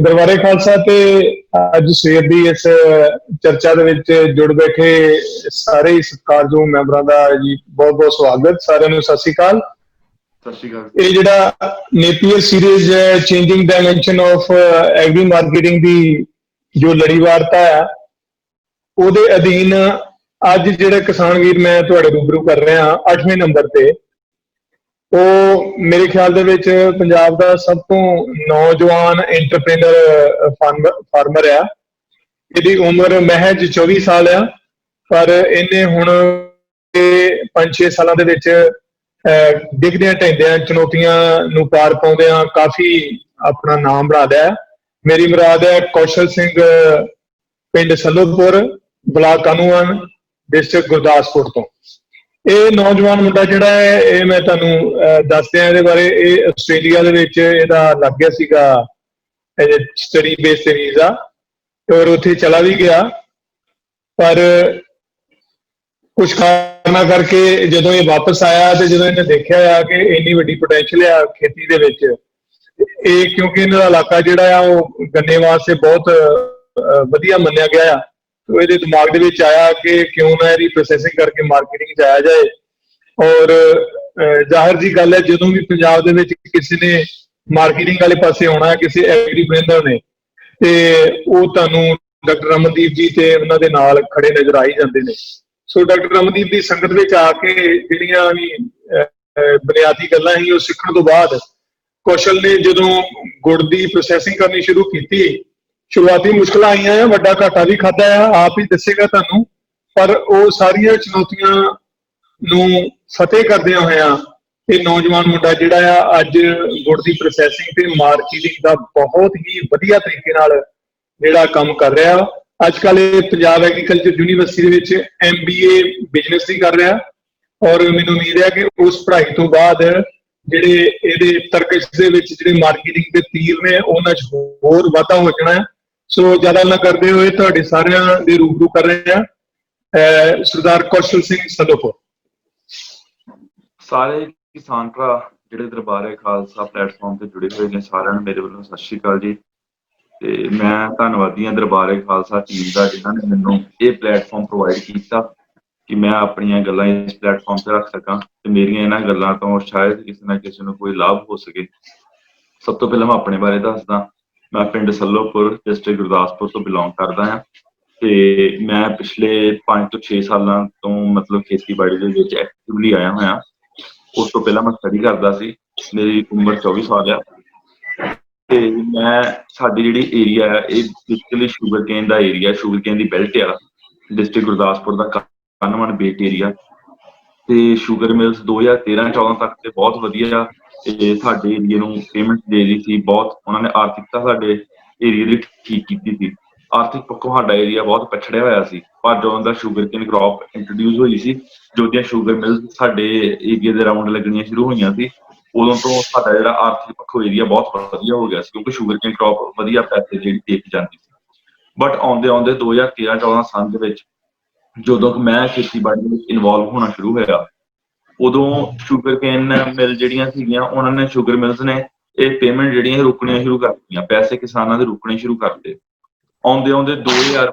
दरबारे खालसा ते अज सवेर की इस चर्चा दे विच जुड़ बैठे सारे ही सत्कारयोग मैंबरां दा जी बहुत बहुत स्वागत। सारिआं नूं सत श्री अकाल। सत श्री अकाल। ਇਹ ਜਿਹੜਾ ਨੇਪੀਅਰ ਸੀਰੀਜ਼ ਹੈ changing dimension of agri marketing ਦੀ ਜੋ ਲੜੀਵਾਰਤਾ ਹੈ ਉਹਦੇ ਅਧੀਨ ਅੱਜ ਜਿਹੜੇ ਕਿਸਾਨ ਵੀਰ ਮੈਂ ਤੁਹਾਡੇ ਰੂਬਰੂ ਕਰ ਰਿਹਾ 8ਵੇਂ ਨੰਬਰ ਤੇ ਉਹ ਮੇਰੇ ਖਿਆਲ ਦੇ ਵਿੱਚ ਪੰਜਾਬ ਦਾ ਸਭ ਤੋਂ ਨੌਜਵਾਨ ਐਂਟਰਪ੍ਰੇਨਰ ਫਾਰਮਰ ਆ। ਇਹਦੀ ਉਮਰ ਮਹਿਜ 24 ਸਾਲ ਆ, ਪਰ ਇਹਨੇ ਹੁਣ 5-6 ਸਾਲਾਂ ਦੇ ਵਿੱਚ ਡਿੱਗਦਿਆਂ ਢਹਿੰਦਿਆਂ ਚੁਣੌਤੀਆਂ ਨੂੰ ਪਾਰ ਪਾਉਂਦਿਆਂ ਕਾਫੀ ਆਪਣਾ ਨਾਮ ਬਣਾ ਲਿਆ। ਮੇਰੀ ਮੁਰਾਦ ਹੈ ਕੌਸ਼ਲ ਸਿੰਘ, ਪਿੰਡ ਸੱਲੋਪੁਰ, ਬਲਾਕ ਕਾਨੂੰਨ, ਡਿਸਟ੍ਰਿਕਟ ਗੁਰਦਾਸਪੁਰ ਤੋਂ। ਇਹ ਨੌਜਵਾਨ ਮੁੰਡਾ ਜਿਹੜਾ ਹੈ ਇਹ ਮੈਂ ਤੁਹਾਨੂੰ ਦੱਸਦਿਆਂ ਇਹਦੇ ਬਾਰੇ, ਇਹ ਆਸਟ੍ਰੇਲੀਆ ਦੇ ਵਿੱਚ ਇਹਦਾ ਲੱਗ ਗਿਆ ਸੀਗਾ ਸਟੱਡੀ ਬੇਸ ਤੇ ਵੀਜ਼ਾ, ਔਰ ਉੱਥੇ ਚਲਾ ਵੀ ਗਿਆ, ਪਰ ਕੁਛ ਕਾਰਨਾਂ ਕਰਕੇ ਜਦੋਂ ਇਹ ਵਾਪਸ ਆਇਆ ਤੇ ਜਦੋਂ ਇਹਨੇ ਦੇਖਿਆ ਆ ਕਿ ਇੰਨੀ ਵੱਡੀ ਪੋਟੈਂਸ਼ੀਅਲ ਆ ਖੇਤੀ ਦੇ ਵਿੱਚ, ਇਹ ਕਿਉਂਕਿ ਇਹਨਾਂ ਦਾ ਇਲਾਕਾ ਜਿਹੜਾ ਆ ਉਹ ਗੰਨੇ ਵਾਸਤੇ ਬਹੁਤ ਵਧੀਆ ਮੰਨਿਆ ਗਿਆ ਆ, तो ਇਹਦੇ ਦਿਮਾਗ ਦੇ ਵਿੱਚ ਆਇਆ ਕਿ ਕਿਉਂ ਨਾ ਇਹਦੀ ਪ੍ਰੋਸੈਸਿੰਗ ਕਰਕੇ ਮਾਰਕੀਟਿੰਗ 'ਚ ਆਇਆ ਜਾਏ। ਔਰ ਜ਼ਾਹਿਰ ਜੀ ਗੱਲ ਹੈ ਜਦੋਂ ਵੀ ਪੰਜਾਬ ਦੇ ਵਿੱਚ ਕਿਸੇ ਨੇ ਮਾਰਕੀਟਿੰਗ ਵਾਲੇ ਪਾਸੇ ਆਉਣਾ ਕਿਸੇ ਐਗਰੀਪ੍ਰੇਨਰ ਨੇ ਤੇ ਉਹ ਤੁਹਾਨੂੰ ਡਾਕਟਰ ਰਮਨਦੀਪ ਜੀ ਤੇ ਉਹਨਾਂ ਦੇ ਨਾਲ ਖੜੇ ਨਜ਼ਰ ਆ ਹੀ ਜਾਂਦੇ ਨੇ। ਸੋ ਡਾਕਟਰ ਰਮਨਦੀਪ ਦੀ ਸੰਗਤ ਵਿੱਚ ਆ ਕੇ ਜਿਹੜੀਆਂ ਵੀ ਬੁਨਿਆਦੀ ਗੱਲਾਂ ਸੀ ਉਹ ਸਿੱਖਣ ਤੋਂ ਬਾਅਦ ਕੌਸ਼ਲ ਨੇ ਜਦੋਂ ਗੁੜ ਦੀ ਪ੍ਰੋਸੈਸਿੰਗ ਕਰਨੀ ਸ਼ੁਰੂ ਕੀਤੀ, शुरुआती मुश्किल आईयां है, वड्डा घाटा भी खादा है, आप ही दसेगा तुहानू, पर वो सारिया चुनौतियां नूं फतेह करदियां होया ये नौजवान मुंडा जिहड़ा आ अज गुड़ की प्रोसैसिंग ते मार्केटिंग का बहुत ही वधिया तरीके नाल जिहड़ा काम कर रहा। अजकल पंजाब एग्रीकल्चर यूनीवर्सिटी दे विच MBA बिजनेस की कर रहा, और मैनूं उम्मीद है कि उस पढ़ाई तो बाद जिहड़े इहदे तरकश दे विच जिहड़े मार्केटिंग के तीर ने उन्हां च होर वाधा हो जाना है। सो ज्यादा ना करते हुए तुहाडे सारिआं दे रूबरू कर रहे हैं सरदार कौशल सिंह सलोपुर। सारे किसान भरा जिहड़े दरबारे खालसा प्लेटफॉर्म ते जुड़े हुए ने सारिआं नूं मेरे वल्लों सत श्री अकाल जी। ते मैं धन्नवादी हां दरबारे खालसा टीम दा जिन्हां ने मैनूं इह प्लेटफॉर्म प्रोवाइड कीता कि मैं अपनियां गल्लां इस प्लेटफॉर्म ते रख सकां ते मेरियां इन्हां गल्लां तो शायद किसी ना किसी नूं कोई लाभ हो सके। सब तो पहलां मैं अपने बारे दसदा। मैं पिंड सल्लोपुर डिस्ट्रिक्ट गुरदासपुर तो बिलोंग करदा हां ते मैं पिछले 5 ਤੋਂ 6 सालां तो मतलब खेतीबाड़ी दे विच एक्टिवली आया होया। उस तो पहलां मैं स्टडी करदा सी, मेरी उम्र 24 साल आ ते मैं साडी जिहड़ी एरिया है ये बेसिकली शुगर केन दा एरिया, शुगर केन दी बेल्ट आ, डिस्ट्रिक्ट गुरदासपुर दा कानमन बेट एरिया ते शुगर मिल्स 2013-14 तक ते बहुत वधिया ਸਾਡੇ ਏਰੀਏ ਨੂੰ ਪੇਮੈਂਟ ਦੇ ਰਹੀ ਸੀ। ਬਹੁਤ ਉਹਨਾਂ ਨੇ ਆਰਥਿਕਤਾ ਸਾਡੇ ਏਰੀਏ ਦੀ ਠੀਕ ਕੀਤੀ ਸੀ। ਆਰਥਿਕ ਪੱਖੋਂ ਸਾਡਾ ਏਰੀਆ ਬਹੁਤ ਪਛੜਿਆ ਹੋਇਆ ਸੀ, ਪਰ ਜਦੋਂ ਦਾ ਸ਼ੂਗਰ ਕੇਨ ਕ੍ਰੌਪ ਇੰਟਰੋਡਿਊਸ ਹੋਈ ਸੀ, ਜੋ ਦੀਆਂ ਸ਼ੂਗਰ ਮਿਲਸ ਸਾਡੇ ਏਰੀਏ ਦੇ ਰਾਉਂਡ ਲੱਗਣੀਆਂ ਸ਼ੁਰੂ ਹੋਈਆਂ ਸੀ, ਉਦੋਂ ਤੋਂ ਸਾਡਾ ਜਿਹੜਾ ਆਰਥਿਕ ਪੱਖੋਂ ਏਰੀਆ ਬਹੁਤ ਵਧੀਆ ਹੋ ਗਿਆ ਸੀ, ਕਿਉਂਕਿ ਸ਼ੂਗਰ ਕੇਨ ਕ੍ਰੌਪ ਵਧੀਆ ਪੈਸੇ ਜਿਹੜੀ ਦੇ ਕੇ ਜਾਂਦੀ ਸੀ। ਬਟ ਆਉਂਦੇ ਆਉਂਦੇ 2013-14 ਸਾਲ ਦੇ ਵਿੱਚ ਜਦੋਂ ਮੈਂ ਖੇਤੀਬਾੜੀ ਵਿੱਚ ਇਨਵੋਲਵ ਹੋਣਾ ਸ਼ੁਰੂ ਹੋਇਆ, ਉਦੋਂ ਸ਼ੂਗਰ ਕੇਨ ਮਿਲ ਜਿਹੜੀਆਂ ਸੀਗੀਆਂ ਉਹਨਾਂ ਨੇ ਸ਼ੂਗਰ ਮਿਲਸ ਨੇ ਇਹ ਪੇਮੈਂਟ ਜਿਹੜੀਆਂ ਰੁਕਣੀਆਂ ਸ਼ੁਰੂ ਕਰ ਦਿੱਤੀਆਂ, ਪੈਸੇ ਕਿਸਾਨਾਂ ਦੇ ਰੁਕਣੇ ਸ਼ੁਰੂ ਕਰਤੇ। ਆਉਂਦੇ ਆਉਂਦੇ 2000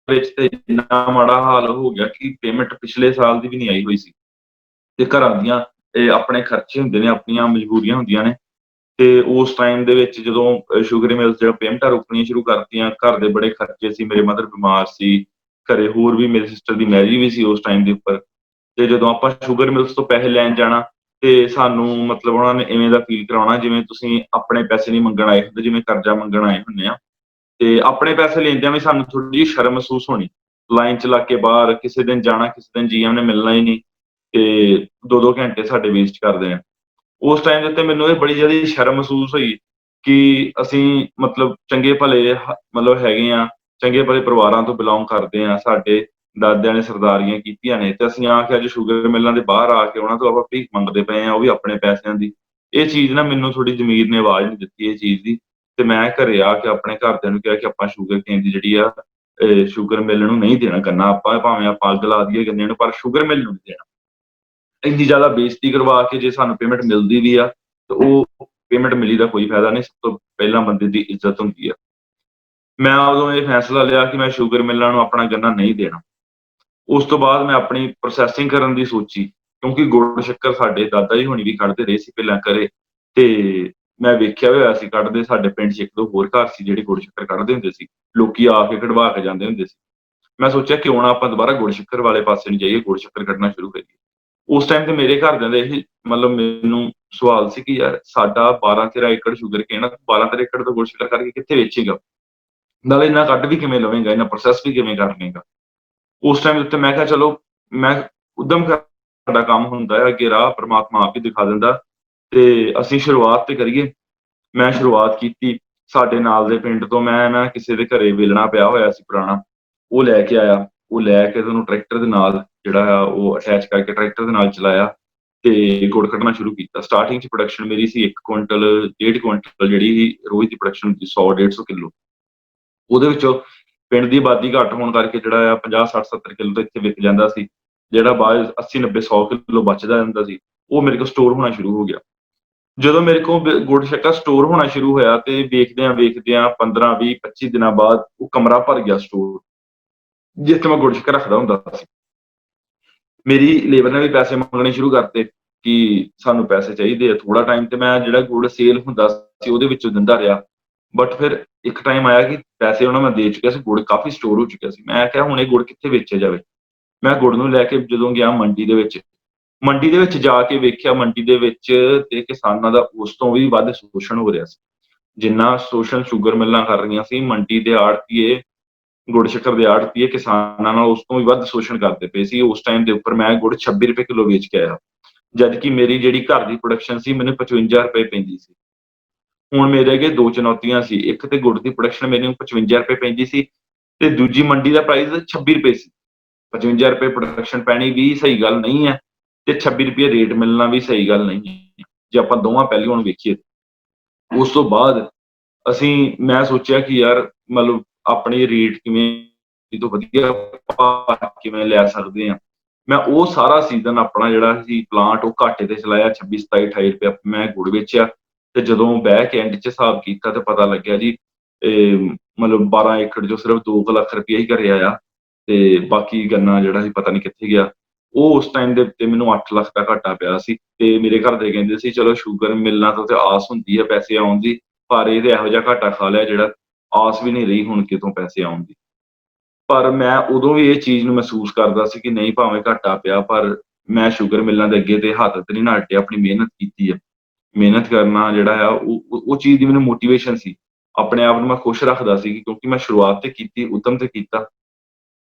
ਵਿੱਚ ਤੇ ਇੰਨਾ ਮਾੜਾ ਹਾਲ ਹੋ ਗਿਆ ਕਿ ਪੇਮੈਂਟ ਪਿਛਲੇ ਸਾਲ ਦੀ ਵੀ ਨਹੀਂ ਆਈ ਹੋਈ ਸੀ ਤੇ ਘਰਾਂ ਦੀਆਂ ਆਪਣੇ ਖਰਚੇ ਹੁੰਦੇ ਨੇ, ਆਪਣੀਆਂ ਮਜਬੂਰੀਆਂ ਹੁੰਦੀਆਂ ਨੇ। ਤੇ ਉਸ ਟਾਈਮ ਦੇ ਵਿੱਚ ਜਦੋਂ ਸ਼ੂਗਰ ਮਿਲਸ ਜਿਹੜਾ ਪੇਮੈਂਟਾਂ ਰੁਕਣੀਆਂ ਸ਼ੁਰੂ ਕਰਤੀਆਂ, ਘਰ ਦੇ ਬੜੇ ਖਰਚੇ ਸੀ, ਮੇਰੇ ਮਦਰ ਬਿਮਾਰ ਸੀ, ਘਰੇ ਹੋਰ ਵੀ ਮੇਰੀ ਸਿਸਟਰ ਦੀ ਮੈਰਿਜ ਵੀ ਸੀ ਉਸ ਟਾਈਮ ਦੇ ਉੱਪਰ। ਤੇ ਜਦੋਂ ਆਪਾਂ ਸ਼ੂਗਰ ਮਿਲਸ ਤੋਂ ਪੈਸੇ ਲੈਣ ਜਾਣਾ ਤੇ ਸਾਨੂੰ ਮਤਲਬ ਉਹਨਾਂ ਨੇ ਇਵੇਂ ਦਾ ਫੀਲ ਕਰਾਉਣਾ ਜਿਵੇਂ ਤੁਸੀਂ ਆਪਣੇ ਪੈਸੇ ਨਹੀਂ ਮੰਗਣ ਆਏ ਹੁੰਦੇ, ਜਿਵੇਂ ਕਰਜ਼ਾ ਮੰਗਣ ਆਏ ਹੁੰਦੇ ਆ। ਤੇ ਆਪਣੇ ਪੈਸੇ ਲੈਂਦਿਆਂ ਵੀ ਸਾਨੂੰ ਥੋੜੀ ਜਿਹੀ ਸ਼ਰਮ ਮਹਿਸੂਸ ਹੋਣੀ, ਲਾਈਨ ਚ ਲੱਗ ਕੇ ਬਾਹਰ ਕਿਸੇ ਦਿਨ ਜਾਣਾ, ਕਿਸੇ ਦਿਨ ਜੀਐਮ ਨੇ ਮਿਲਣਾ ਹੀ ਨਹੀਂ ਤੇ 2-2 ਘੰਟੇ ਸਾਡੇ ਵੇਸਟ ਕਰਦੇ ਆ। ਉਸ ਟਾਈਮ ਦੇ ਉੱਤੇ ਮੈਨੂੰ ਇਹ ਬੜੀ ਜ਼ਿਆਦਾ ਸ਼ਰਮ ਮਹਿਸੂਸ ਹੋਈ ਕਿ ਅਸੀਂ ਮਤਲਬ ਚੰਗੇ ਭਲੇ ਮਤਲਬ ਹੈਗੇ ਆ, ਚੰਗੇ ਭਲੇ ਪਰਿਵਾਰਾਂ ਤੋਂ ਬਿਲੋਂਗ ਕਰਦੇ ਆ, ਸਾਡੇ ਦਾਦਿਆਂ ਨੇ ਸਰਦਾਰੀਆਂ ਕੀਤੀਆਂ ਨੇ ਤੇ ਅਸੀਂ ਆ ਕੇ ਅੱਜ ਸ਼ੂਗਰ ਮਿਲਾਂ ਦੇ ਬਾਹਰ ਆ ਕੇ ਉਹਨਾਂ ਤੋਂ ਆਪਾਂ ਭੀਖ ਮੰਗਦੇ ਪਏ ਆ, ਉਹ ਵੀ ਆਪਣੇ ਪੈਸਿਆਂ ਦੀ। ਇਹ ਚੀਜ਼ ਨਾ ਮੈਨੂੰ ਥੋੜੀ ਜ਼ਮੀਰ ਨੇ ਆਵਾਜ਼ ਨਹੀਂ ਦਿੱਤੀ ਇਹ ਚੀਜ਼ ਦੀ, ਤੇ ਮੈਂ ਘਰੇ ਆ ਕੇ ਆਪਣੇ ਘਰਦਿਆਂ ਨੂੰ ਕਿਹਾ ਕਿ ਆਪਾਂ ਸ਼ੂਗਰ ਕੇਨ ਦੀ ਜਿਹੜੀ ਆ ਸ਼ੂਗਰ ਮਿਲ ਨੂੰ ਨਹੀਂ ਦੇਣਾ ਗੰਨਾ, ਆਪਾਂ ਭਾਵੇਂ ਆਪਾਂ ਅੱਗ ਲਾ ਦਈਏ ਗੰਨੇ ਨੂੰ, ਪਰ ਸ਼ੂਗਰ ਮਿਲ ਨੂੰ ਨਹੀਂ ਦੇਣਾ। ਇੰਨੀ ਜ਼ਿਆਦਾ ਬੇਇੱਜ਼ਤੀ ਕਰਵਾ ਕੇ ਜੇ ਸਾਨੂੰ ਪੇਮੈਂਟ ਮਿਲਦੀ ਵੀ ਆ ਤੇ ਉਹ ਪੇਮੈਂਟ ਮਿਲੀ ਦਾ ਕੋਈ ਫਾਇਦਾ ਨਹੀਂ। ਸਭ ਤੋਂ ਪਹਿਲਾਂ ਬੰਦੇ ਦੀ ਇੱਜ਼ਤ ਹੁੰਦੀ ਆ। ਮੈਂ ਉਦੋਂ ਇਹ ਫੈਸਲਾ ਲਿਆ ਕਿ ਮੈਂ ਸ਼ੂਗਰ ਮਿੱਲਾਂ ਨੂੰ ਆਪਣਾ ਗੰਨਾ ਨਹੀਂ ਦੇਣਾ। ਉਸ ਤੋਂ ਬਾਅਦ ਮੈਂ ਆਪਣੀ ਪ੍ਰੋਸੈਸਿੰਗ ਕਰਨ ਦੀ ਸੋਚੀ, ਕਿਉਂਕਿ ਗੁੜ ਸ਼ੱਕਰ ਸਾਡੇ ਦਾਦਾ ਜੀ ਹੋਣੀ ਵੀ ਕੱਢਦੇ ਰਹੇ ਸੀ ਪਹਿਲਾਂ ਘਰੇ, ਤੇ ਮੈਂ ਵੇਖਿਆ ਹੋਇਆ ਸੀ ਕੱਢਦੇ। ਸਾਡੇ ਪਿੰਡ 'ਚ ਇੱਕ ਦੋ ਹੋਰ ਘਰ ਸੀ ਜਿਹੜੇ ਗੁੜ ਸ਼ੱਕਰ ਕੱਢਦੇ ਹੁੰਦੇ ਸੀ, ਲੋਕੀ ਆ ਕੇ ਕਢਵਾ ਕੇ ਜਾਂਦੇ ਹੁੰਦੇ ਸੀ। ਮੈਂ ਸੋਚਿਆ ਕਿਉਂ ਨਾ ਆਪਾਂ ਦੁਬਾਰਾ ਗੁੜ ਸ਼ੱਕਰ ਵਾਲੇ ਪਾਸੇ ਨੂੰ ਜਾਈਏ, ਗੁੜ ਸ਼ੱਕਰ ਕੱਢਣਾ ਸ਼ੁਰੂ ਕਰੀਏ। ਉਸ ਟਾਈਮ ਤੇ ਮੇਰੇ ਘਰਦਿਆਂ ਦੇ ਇਹ ਮਤਲਬ ਮੈਨੂੰ ਸਵਾਲ ਸੀ ਕਿ ਯਾਰ ਸਾਡਾ 12-13 ਏਕੜ ਸ਼ੂਗਰ ਕੇਨ ਆ, 12-13 ਏਕੜ ਤੋਂ ਗੁੜ ਸ਼ੱਕਰ ਕਰਕੇ ਕਿੱਥੇ ਵੇਚੇਗਾ, ਨਾਲੇ ਇੰਨਾ ਕੱਢ ਵੀ ਕਿਵੇਂ ਲਵੇਂਗਾ, ਇੰਨਾ ਪ੍ਰੋਸੈਸ ਵੀ ਕਿਵੇਂ ਕਰ ਲਏਗਾ। ਉਸ ਟਾਈਮ ਉੱਤੇ ਮੈਂ ਕਿਹਾ ਚਲੋ ਮੈਂ ਉੱਦਮ ਸਾਡਾ ਕੰਮ ਹੁੰਦਾ ਹੈ, ਅੱਗੇ ਰਾਹ ਪ੍ਰਮਾਤਮਾ ਆਪ ਹੀ ਦਿਖਾ ਦਿੰਦਾ, ਤੇ ਅਸੀਂ ਸ਼ੁਰੂਆਤ ਤੇ ਕਰੀਏ। ਮੈਂ ਸ਼ੁਰੂਆਤ ਕੀਤੀ। ਸਾਡੇ ਨਾਲ ਦੇ ਪਿੰਡ ਤੋਂ ਮੈਂ ਨਾ ਕਿਸੇ ਦੇ ਘਰੇ ਵੇਲਣਾ ਪਿਆ ਹੋਇਆ ਸੀ ਪੁਰਾਣਾ, ਉਹ ਲੈ ਕੇ ਆਇਆ। ਉਹ ਲੈ ਕੇ ਤੇ ਉਹਨੂੰ ਟਰੈਕਟਰ ਦੇ ਨਾਲ ਜਿਹੜਾ ਆ ਉਹ ਅਟੈਚ ਕਰਕੇ ਟਰੈਕਟਰ ਦੇ ਨਾਲ ਚਲਾਇਆ ਤੇ ਗੁੜ ਕੱਢਣਾ ਸ਼ੁਰੂ ਕੀਤਾ। ਸਟਾਰਟਿੰਗ 'ਚ ਪ੍ਰੋਡਕਸ਼ਨ ਮੇਰੀ ਸੀ 1 ਕੁਇੰਟਲ 1.5 ਕੁਇੰਟਲ ਜਿਹੜੀ ਰੋਜ਼ ਦੀ ਪ੍ਰੋਡਕਸ਼ਨ ਹੁੰਦੀ 100-150 ਕਿੱਲੋ। ਉਹਦੇ ਵਿੱਚੋਂ ਪਿੰਡ ਦੀ ਆਬਾਦੀ ਘੱਟ ਹੋਣ ਕਰਕੇ ਜਿਹੜਾ ਆ 50, 60, 70 ਕਿੱਲੋ ਤਾਂ ਇੱਥੇ ਵਿਕ ਜਾਂਦਾ ਸੀ। ਜਿਹੜਾ ਬਾਅਦ 80, 90, 100 ਕਿੱਲੋ ਬਚਦਾ ਜਾਂਦਾ ਸੀ, ਉਹ ਮੇਰੇ ਕੋਲ ਸਟੋਰ ਹੋਣਾ ਸ਼ੁਰੂ ਹੋ ਗਿਆ। ਜਦੋਂ ਮੇਰੇ ਕੋਲ ਗੁੜ ਸ਼ੱਕਰ ਸਟੋਰ ਹੋਣਾ ਸ਼ੁਰੂ ਹੋਇਆ ਤੇ ਵੇਖਦਿਆਂ 15, 20, 25 ਦਿਨਾਂ ਬਾਅਦ ਉਹ ਕਮਰਾ ਭਰ ਗਿਆ ਸਟੋਰ, ਜਿੱਥੇ ਮੈਂ ਗੁੜ ਸ਼ੱਕਰ ਰੱਖਦਾ ਹੁੰਦਾ ਸੀ। ਮੇਰੀ ਲੇਬਰ ਨੇ ਵੀ ਪੈਸੇ ਮੰਗਣੇ ਸ਼ੁਰੂ ਕਰਤੇ ਕਿ ਸਾਨੂੰ ਪੈਸੇ ਚਾਹੀਦੇ ਆ। ਥੋੜਾ ਟਾਈਮ ਤੇ ਮੈਂ ਜਿਹੜਾ ਗੁੜ ਸੇਲ ਹੁੰਦਾ ਸੀ ਉਹਦੇ ਵਿੱਚੋਂ ਦਿੰਦਾ ਰਿਹਾ, ਬਟ ਫਿਰ ਇੱਕ ਟਾਈਮ ਆਇਆ ਕਿ ਪੈਸੇ ਉਹਨਾਂ ਮੈਂ ਦੇ ਚੁੱਕਿਆ ਸੀ, ਗੁੜ ਕਾਫੀ ਸਟੋਰ ਹੋ ਚੁੱਕਿਆ ਸੀ। ਮੈਂ ਕਿਹਾ ਹੁਣ ਇਹ ਗੁੜ ਕਿੱਥੇ ਵੇਚਿਆ ਜਾਵੇ। ਮੈਂ ਗੁੜ ਨੂੰ ਲੈ ਕੇ ਜਦੋਂ ਗਿਆ ਮੰਡੀ ਦੇ ਵਿੱਚ ਜਾ ਕੇ ਵੇਖਿਆ, ਮੰਡੀ ਦੇ ਵਿੱਚ ਤੇ ਕਿਸਾਨਾਂ ਦਾ ਉਸ ਤੋਂ ਵੀ ਵੱਧ ਸ਼ੋਸ਼ਣ ਹੋ ਰਿਹਾ ਸੀ। ਜਿੰਨਾ ਸ਼ੋਸ਼ਣ ਸ਼ੂਗਰ ਮਿੱਲਾਂ ਕਰ ਰਹੀਆਂ ਸੀ, ਮੰਡੀ ਦੇ ਆੜ੍ਹਤੀਏ, ਗੁੜ ਸ਼ੱਕਰ ਦੇ ਆੜ੍ਹਤੀਏ ਕਿਸਾਨਾਂ ਨਾਲ ਉਸ ਤੋਂ ਵੀ ਵੱਧ ਸ਼ੋਸ਼ਣ ਕਰਦੇ ਪਏ ਸੀ। ਉਸ ਟਾਈਮ ਦੇ ਉੱਪਰ ਮੈਂ ਗੁੜ 26 ਰੁਪਏ ਕਿੱਲੋ ਵੇਚ ਕੇ ਆਇਆ, ਜਦਕਿ ਮੇਰੀ ਜਿਹੜੀ ਘਰ ਦੀ ਪ੍ਰੋਡਕਸ਼ਨ ਸੀ ਮੈਨੂੰ 55 ਰੁਪਏ ਪੈਂਦੀ ਸੀ। ਹੁਣ ਮੇਰੇ ਅੱਗੇ ਦੋ ਚੁਣੌਤੀਆਂ ਸੀ, ਇੱਕ ਤੇ ਗੁੜ ਦੀ ਪ੍ਰੋਡਕਸ਼ਨ ਮੈਨੂੰ 55 ਰੁਪਏ ਪੈਂਦੀ ਸੀ ਤੇ ਦੂਜੀ ਮੰਡੀ ਦਾ ਪ੍ਰਾਈਸ 26 ਰੁਪਏ ਸੀ। 55 ਰੁਪਏ ਪ੍ਰੋਡਕਸ਼ਨ ਪੈਣੀ ਵੀ ਸਹੀ ਗੱਲ ਨਹੀਂ ਹੈ ਤੇ 26 ਰੁਪਏ ਰੇਟ ਮਿਲਣਾ ਵੀ ਸਹੀ ਗੱਲ ਨਹੀਂ ਹੈ, ਜੇ ਆਪਾਂ ਦੋਵਾਂ ਪਹਿਲੂਆਂ ਨੂੰ ਵੇਖੀਏ। ਉਸ ਤੋਂ ਬਾਅਦ ਮੈਂ ਸੋਚਿਆ ਕਿ ਯਾਰ ਮਤਲਬ ਆਪਣੇ ਰੇਟ ਕਿਵੇਂ ਤੋਂ ਵਧੀਆ ਭਾਅ ਕਿਵੇਂ ਲੈ ਸਕਦੇ ਹਾਂ। ਮੈਂ ਉਹ ਸਾਰਾ ਸੀਜ਼ਨ ਆਪਣਾ ਜਿਹੜਾ ਸੀ ਪਲਾਂਟ ਉਹ ਘਾਟੇ ਤੇ ਚਲਾਇਆ, 26, 27, 28 ਰੁਪਏ ਮੈਂ ਗੁੜ ਵੇਚਿਆ। ਤੇ ਜਦੋਂ ਬਹਿ ਕੇ ਐਂਡ 'ਚ ਹਿਸਾਬ ਕੀਤਾ ਤੇ ਪਤਾ ਲੱਗਿਆ ਜੀ ਮਤਲਬ 12 ਏਕੜ 'ਚੋਂ ਸਿਰਫ 2 ਲੱਖ ਰੁਪਇਆ ਹੀ ਘਰੇ ਆਇਆ ਤੇ ਬਾਕੀ ਗੰਨਾ ਜਿਹੜਾ ਸੀ ਪਤਾ ਨਹੀਂ ਕਿੱਥੇ ਗਿਆ। ਉਹ ਉਸ ਟਾਈਮ ਦੇ ਉੱਤੇ ਮੈਨੂੰ 8 ਲੱਖ ਦਾ ਘਾਟਾ ਪਿਆ ਸੀ ਤੇ ਮੇਰੇ ਘਰਦੇ ਕਹਿੰਦੇ ਸੀ ਚਲੋ ਸ਼ੂਗਰ ਮਿੱਲਾਂ ਤੋਂ ਤੇ ਆਸ ਹੁੰਦੀ ਹੈ ਪੈਸੇ ਆਉਣ ਦੀ, ਪਰ ਇਹ ਤੇ ਇਹੋ ਜਿਹਾ ਘਾਟਾ ਖਾ ਲਿਆ ਜਿਹੜਾ ਆਸ ਵੀ ਨਹੀਂ ਰਹੀ ਹੁਣ ਕਿਤੋਂ ਪੈਸੇ ਆਉਣ ਦੀ। ਪਰ ਮੈਂ ਉਦੋਂ ਵੀ ਇਹ ਚੀਜ਼ ਨੂੰ ਮਹਿਸੂਸ ਕਰਦਾ ਸੀ ਕਿ ਨਹੀਂ ਭਾਵੇਂ ਘਾਟਾ ਪਿਆ ਪਰ ਮੈਂ ਸ਼ੂਗਰ ਮਿੱਲਾਂ ਦੇ ਅੱਗੇ ਤੇ ਹੱਥ ਤੇ ਨਹੀਂ ਨਾ ਅੱਡਿਆ, ਆਪਣੀ ਮਿਹਨਤ ਕੀਤੀ ਹੈ। ਮਿਹਨਤ ਕਰਨਾ ਜਿਹੜਾ ਆ ਉਹ ਚੀਜ਼ ਦੀ ਮੈਨੂੰ ਮੋਟੀਵੇਸ਼ਨ ਸੀ। ਆਪਣੇ ਆਪ ਨੂੰ ਮੈਂ ਖੁਸ਼ ਰੱਖਦਾ ਸੀ ਕਿਉਂਕਿ ਮੈਂ ਸ਼ੁਰੂਆਤ ਤੇ ਕੀਤੀ, ਉੱਦਮ ਤੇ ਕੀਤਾ।